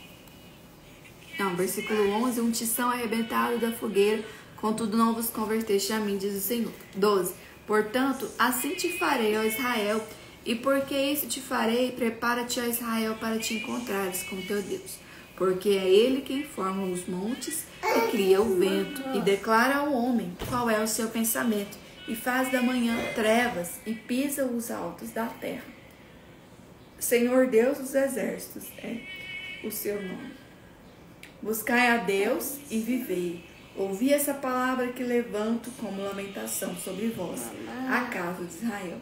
Não, versículo 11. Um tição arrebentado da fogueira, contudo não vos converteste a mim, diz o Senhor. 12. Portanto, assim te farei, ó Israel, e porque isso te farei, prepara-te, ó Israel, para te encontrares com teu Deus. Porque é Ele quem forma os montes e cria o vento, e declara ao homem qual é o seu pensamento, e faz da manhã trevas, e pisa os altos da terra. Senhor Deus dos exércitos é o seu nome. Buscai a Deus e vivei. Ouvi essa palavra que levanto como lamentação sobre vós, a casa de Israel.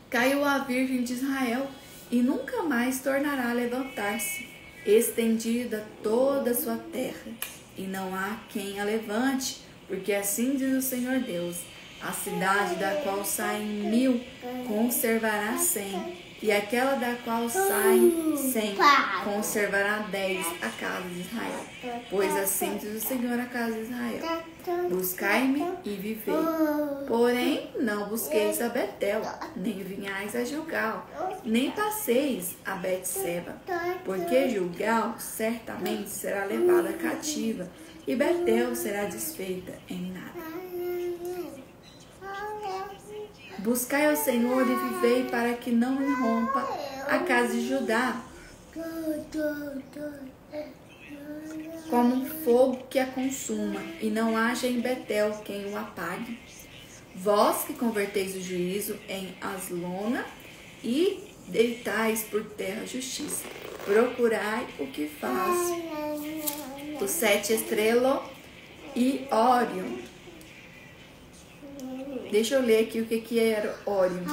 Caiu a virgem de Israel e nunca mais tornará a levantar-se, estendida toda a sua terra, e não há quem a levante, porque assim diz o Senhor Deus: a cidade da qual saem 1000 conservará 100, e aquela da qual saem 100 conservará 10, a casa de Israel. Pois assim diz o Senhor à casa de Israel: buscai-me e vivei. Porém, não busqueis a Betel, nem vinhais a Gilgal, nem passeis a Betseba, porque Gilgal certamente será levada cativa, e Betel será desfeita em nada. Buscai ao Senhor e vivei, para que não irrompa a casa de Judá como um fogo que a consuma, e não haja em Betel quem o apague. Vós que converteis o juízo em Aslona e deitais por terra a justiça, procurai o que faz o 7 estrelas e Órion. Deixa eu ler aqui o que era Órion.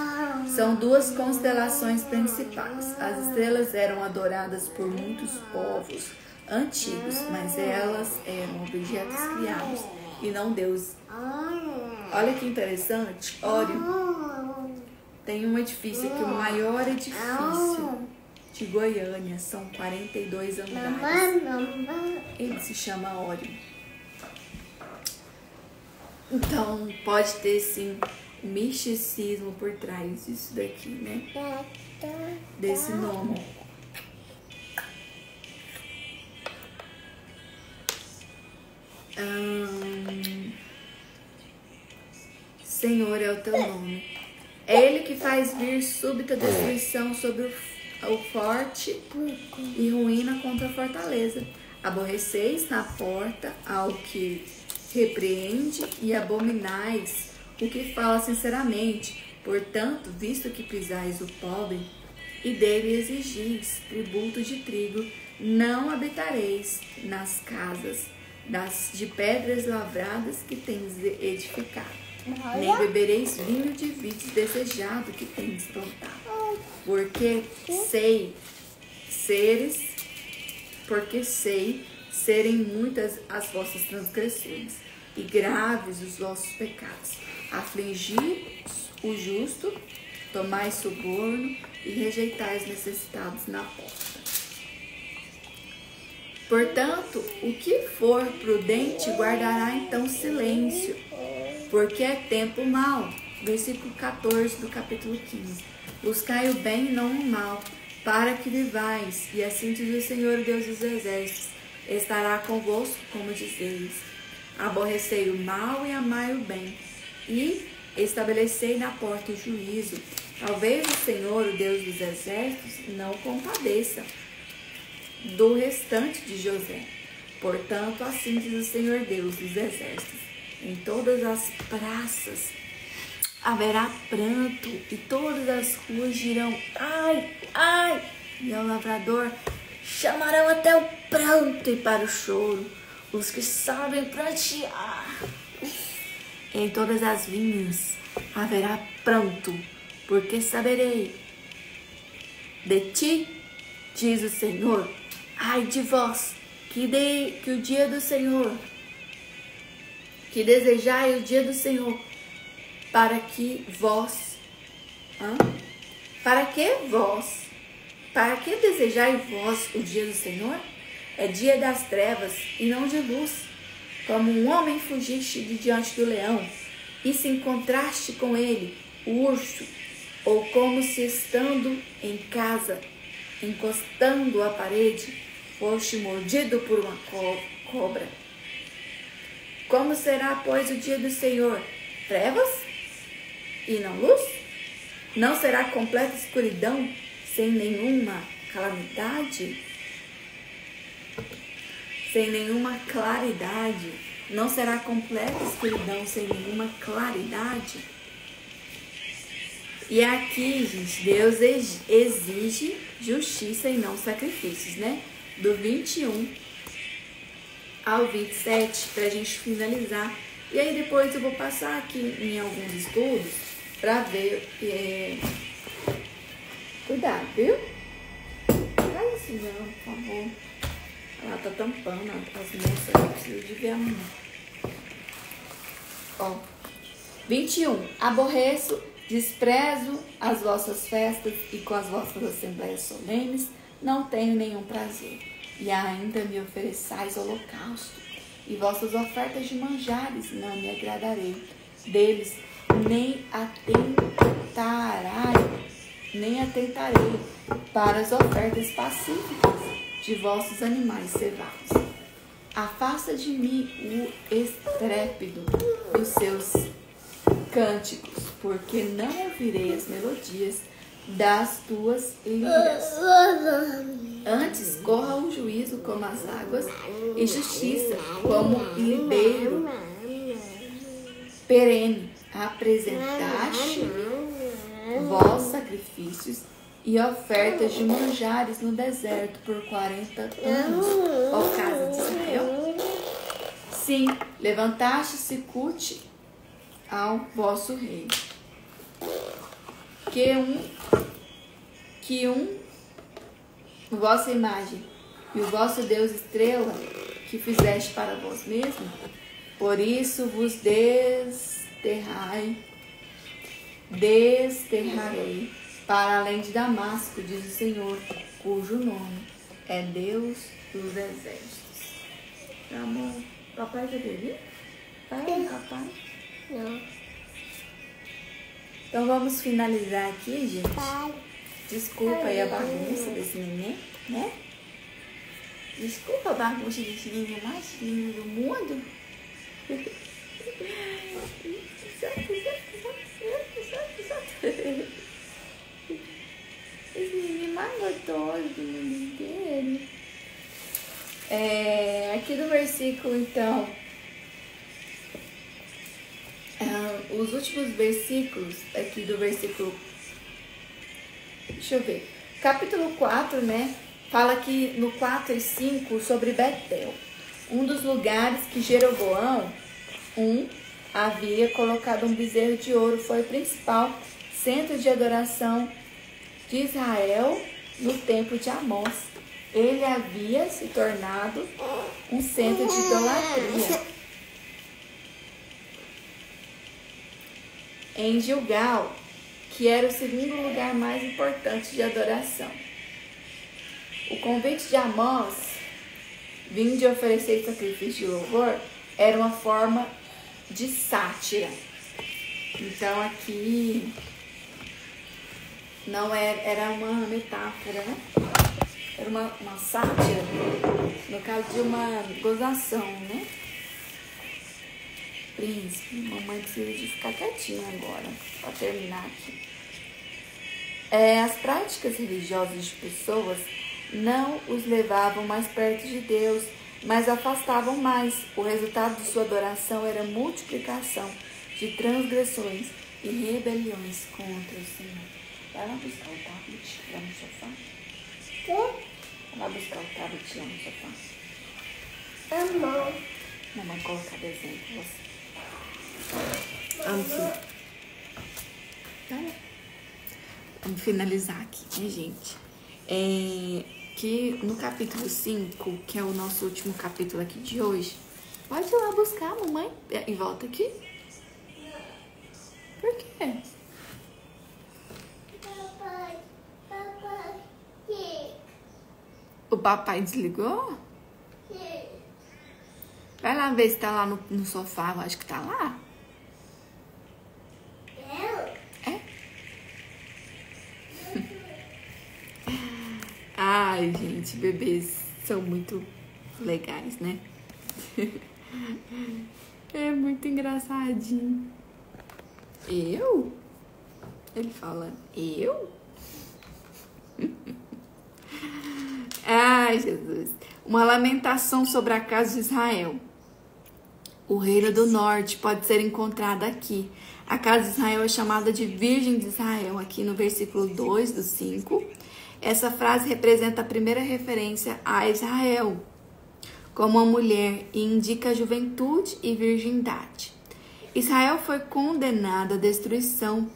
São 2 constelações principais. As estrelas eram adoradas por muitos povos antigos, mas elas eram objetos criados e não deuses. Olha que interessante. Órion tem um edifício aqui, o maior edifício de Goiânia. São 42 andares. Ele se chama Órion. Então, pode ter, sim, um misticismo por trás disso daqui, né? Desse nome. Senhor é o teu nome. É Ele que faz vir súbita destruição sobre o forte e ruína contra a fortaleza. Aborreceis na porta ao que repreende e abominais o que fala sinceramente. Portanto, visto que pisais o pobre e dele exigis tributo de trigo, não habitareis nas casas de pedras lavradas que tens edificado, nem bebereis vinho de vides desejado que tens plantado. Porque porque sei serem muitas as vossas transgressões e graves os vossos pecados. Afligi o justo, tomai suborno e rejeitai os necessitados na porta. Portanto, o que for prudente guardará então silêncio, porque é tempo mau. Versículo 14 do capítulo 15. Buscai o bem e não o mal, para que vivais, e assim diz o Senhor Deus dos exércitos, estará convosco, como dizeis. Aborrecei o mal e amai o bem, e estabelecei na porta o juízo. Talvez o Senhor, o Deus dos exércitos, não compadeça do restante de José. Portanto, assim diz o Senhor Deus dos exércitos, em todas as praças haverá pranto, e todas as ruas dirão, ai, ai, e ao lavrador chamarão até o pranto e para o choro os que sabem prantear. Em todas as vinhas haverá pranto, porque saberei de ti, diz o Senhor, ai de vós, que o dia do Senhor, que desejai o dia do Senhor, para que desejai vós o dia do Senhor? É dia das trevas e não de luz. Como um homem fugiste de diante do leão, e se encontraste com ele, o urso, ou como se estando em casa, encostando à parede, foste mordido por uma cobra. Como será, pois, o dia do Senhor? Trevas e não luz? Não será completa escuridão sem nenhuma calamidade? Sem nenhuma claridade? Não será completa escuridão sem nenhuma claridade? E aqui, gente, Deus exige justiça e não sacrifícios, né? Do 21 ao 27, pra gente finalizar. E aí depois eu vou passar aqui em alguns estudos pra ver. Cuidado, viu? Faz assim não, por favor. Ela tá tampando as mensas, eu preciso de ver a mão. Ó, 21. Aborreço, desprezo as vossas festas e com as vossas assembleias solenes não tenho nenhum prazer. E ainda me ofereçais holocausto e vossas ofertas de manjares não me agradarei. Deles nem atentarei para as ofertas pacíficas de vossos animais cevados. Afasta de mim o estrépito dos seus cânticos, porque não ouvirei as melodias das tuas liras. Antes corra o juízo como as águas e justiça como ribeiro perene. Apresentaste vós sacrifícios e ofertas de manjares no deserto por 40 anos, ó casa de Israel. Sim, levantaste Sicute ao vosso rei. Vossa imagem e o vosso Deus estrela que fizeste para vós mesmos, por isso vos desterrarei para além de Damasco, diz o Senhor, cujo nome é Deus dos exércitos. Amor, papai já veio? Vai, papai? Não. Então vamos finalizar aqui, gente. Desculpa aí a bagunça desse neném, né? Desculpa a bagunça desse neném mais lindo do mundo. Esse neném mais gostoso do mundo inteiro. Aqui no versículo, então, os últimos versículos aqui do versículo, deixa eu ver, capítulo 4, né, fala aqui no 4 e 5 sobre Betel, um dos lugares que Jeroboão havia colocado um bezerro de ouro, foi o principal centro de adoração de Israel no tempo de Amós. Ele havia se tornado um centro de idolatria. Em Gilgal, que era o segundo lugar mais importante de adoração. O convite de Amós, vindo de oferecer sacrifício de louvor, era uma forma de sátira. Então aqui não era uma metáfora, né? Era uma sátira, no caso de uma gozação, né? Príncipe, mamãe precisa de ficar quietinha agora, para terminar aqui. As práticas religiosas de pessoas não os levavam mais perto de Deus, mas afastavam mais. O resultado de sua adoração era multiplicação de transgressões e rebeliões contra o Senhor. Vai lá buscar o tablet lá no sofá. Vai lá buscar o tablet lá no sofá. Mamãe colocar desenho pra você. Vamos finalizar aqui, né, gente? Que no capítulo 5, que é o nosso último capítulo aqui de hoje, pode ir lá buscar, mamãe, e volta aqui. Por quê? O papai desligou? Vai lá ver se tá lá no sofá, eu acho que tá lá. É? Ai, gente, bebês são muito legais, né? É muito engraçadinho. Eu? Ele fala, eu? Ai, Jesus. Uma lamentação sobre a casa de Israel. O reino do norte pode ser encontrado aqui. A casa de Israel é chamada de Virgem de Israel, aqui no versículo 2 do 5. Essa frase representa a primeira referência a Israel como uma mulher e indica a juventude e virgindade. Israel foi condenado à destruição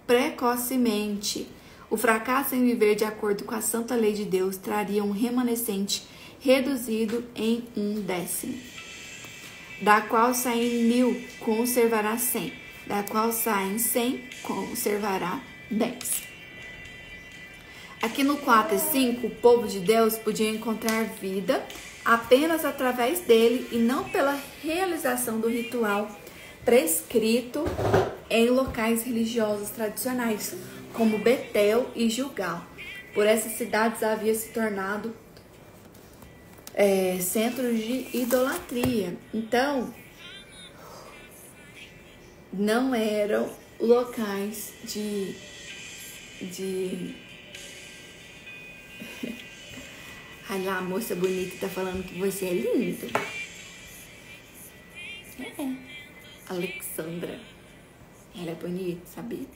precocemente. O fracasso em viver de acordo com a santa lei de Deus traria um remanescente reduzido em 1/10. Da qual saem 1000, conservará 100. Da qual saem 100, conservará 10. Aqui no 4 e 5, o povo de Deus podia encontrar vida apenas através dele e não pela realização do ritual prescrito em locais religiosos tradicionais, como Betel e Gilgal. Por essas cidades havia se tornado centros de idolatria. Então, não eram locais de Olha lá, a moça bonita tá falando que você é lindo. Alexandra. Ela é bonita, sabia?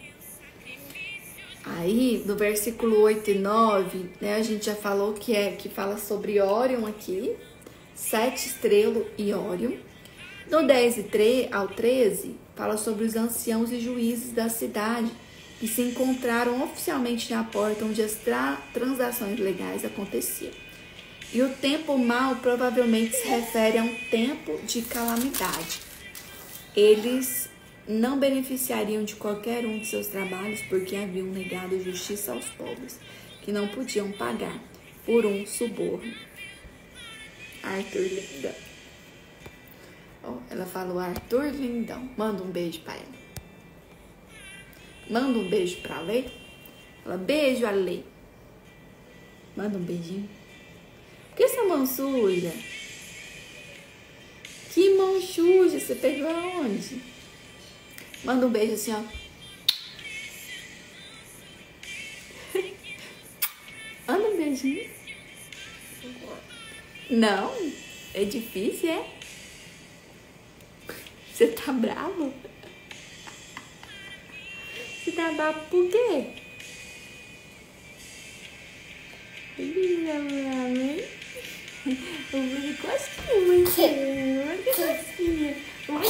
Aí, no versículo 8 e 9, né, a gente já falou que fala sobre Órion aqui, 7 estrelas e Órion. No 10 ao 13, fala sobre os anciãos e juízes da cidade que se encontraram oficialmente na porta onde as transações legais aconteciam. E o tempo mau provavelmente se refere a um tempo de calamidade. Eles não beneficiariam de qualquer um de seus trabalhos porque haviam negado justiça aos pobres, que não podiam pagar por um suborno. Arthur Lindão. Ela falou Arthur Lindão. Manda um beijo pra ela. Manda um beijo pra Lei. Fala, beijo, Ale. Manda um beijinho. Por que essa mão suja? Que mão suja? Você pegou aonde? Manda um beijo assim, ó. Manda um beijinho. Não? É difícil, é? Você tá bravo? Você tá bravo por quê? Eu vou de cosquinha, mãe.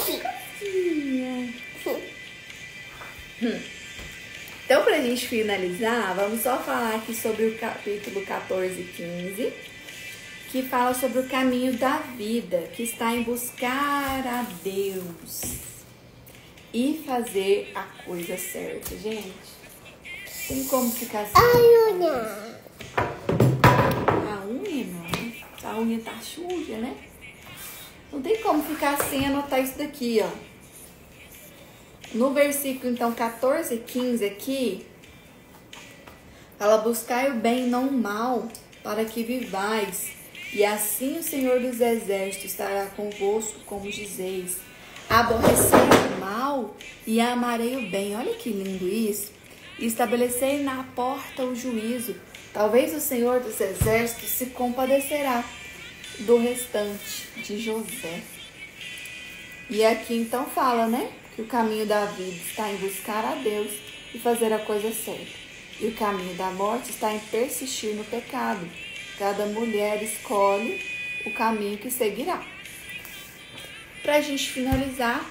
Então, pra gente gente finalizar, vamos só falar aqui sobre o capítulo 14 e 15, que fala sobre o caminho da vida, que está em buscar a Deus e fazer a coisa certa, gente. Tem como ficar assim? A unha. A unha, não. A unha tá suja, né? Não tem como ficar sem anotar isso daqui, ó. No versículo, então, 14 e 15 aqui, fala: buscai o bem e não o mal, para que vivais. E assim o Senhor dos Exércitos estará convosco, como dizeis. Aborrecei o mal e amarei o bem. Olha que lindo isso. E estabelecei na porta o juízo. Talvez o Senhor dos Exércitos se compadecerá do restante de José. E aqui então fala, né? Que o caminho da vida está em buscar a Deus e fazer a coisa certa. E o caminho da morte está em persistir no pecado. Cada mulher escolhe o caminho que seguirá. Para a gente finalizar,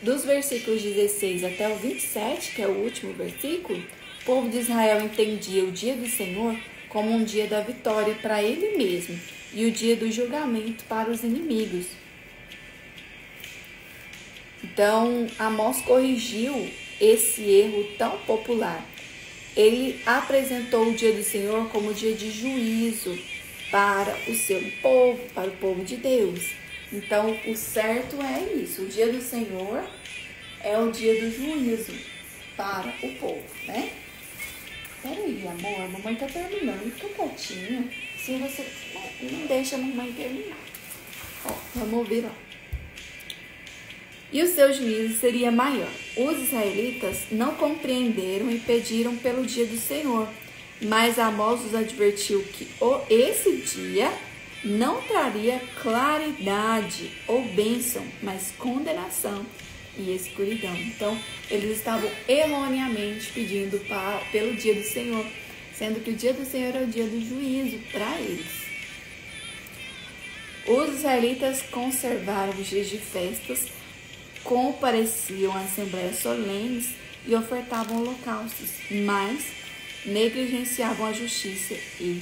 dos versículos 16 até o 27, que é o último versículo, o povo de Israel entendia o dia do Senhor como um dia da vitória para ele mesmo e o dia do julgamento para os inimigos. Então, Amós corrigiu esse erro tão popular. Ele apresentou o dia do Senhor como dia de juízo para o seu povo, para o povo de Deus. Então, o certo é isso. O dia do Senhor é o dia do juízo para o povo, né? Peraí, amor, a mamãe tá terminando. Fica quietinha. Se você não deixa a mamãe terminar. Ó, vamos ouvir, ó. E o seu juízo seria maior. Os israelitas não compreenderam e pediram pelo dia do Senhor, mas Amós os advertiu que esse dia não traria claridade ou bênção, mas condenação e escuridão. Então, eles estavam erroneamente pedindo pelo dia do Senhor, sendo que o dia do Senhor é o dia do juízo para eles. Os israelitas conservaram os dias de festas, compareciam a assembleias solenes e ofertavam holocaustos, mas negligenciavam a justiça e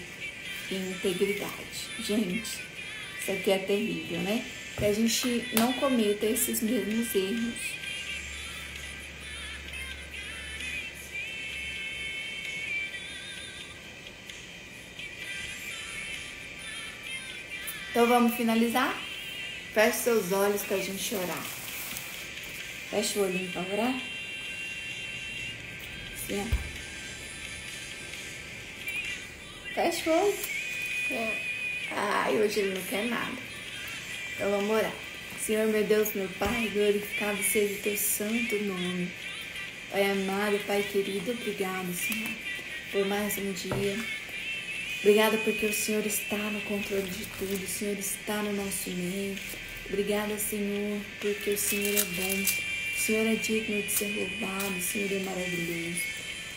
integridade. Gente, isso aqui é terrível, né? Que a gente não cometa esses mesmos erros. Então vamos finalizar? Feche seus olhos para a gente orar. Fecha o olhinho para orar. Assim, ó. Fecha o olho. Ai, hoje ele não quer nada. Então vamos orar. Senhor, meu Deus, meu Pai, glorificado seja o teu santo nome. Pai amado, Pai querido, obrigado, Senhor, por mais um dia. Obrigada porque o Senhor está no controle de tudo. O Senhor está no nosso meio. Obrigada, Senhor, porque o Senhor é bom. O Senhor é digno de ser louvado. O Senhor é maravilhoso.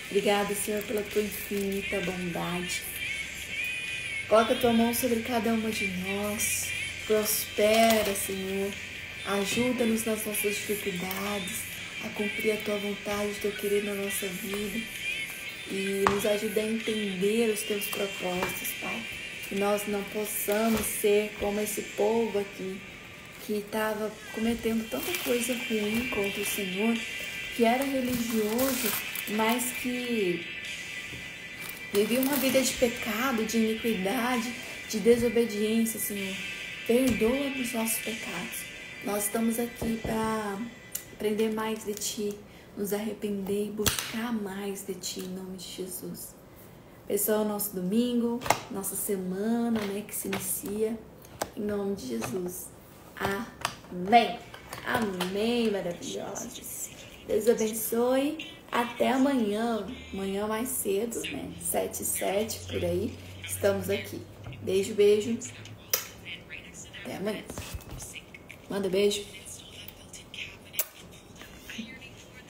Obrigada, Senhor, pela tua infinita bondade. Coloca a tua mão sobre cada uma de nós. Prospera, Senhor. Ajuda-nos nas nossas dificuldades a cumprir a tua vontade, o teu querer na nossa vida. E nos ajuda a entender os teus propósitos, Pai. Que nós não possamos ser como esse povo aqui, que estava cometendo tanta coisa ruim contra o Senhor, que era religioso, mas que vivia uma vida de pecado, de iniquidade, de desobediência, Senhor. Perdoa os nossos pecados. Nós estamos aqui para aprender mais de Ti, nos arrepender e buscar mais de Ti, em nome de Jesus. Pessoal, nosso domingo, nossa semana, né, que se inicia, em nome de Jesus. Amém. Amém, maravilhosos. Deus abençoe. Até amanhã. Amanhã mais cedo, né? 7h07, por aí. Estamos aqui. Beijo, beijo. Até amanhã. Manda beijo.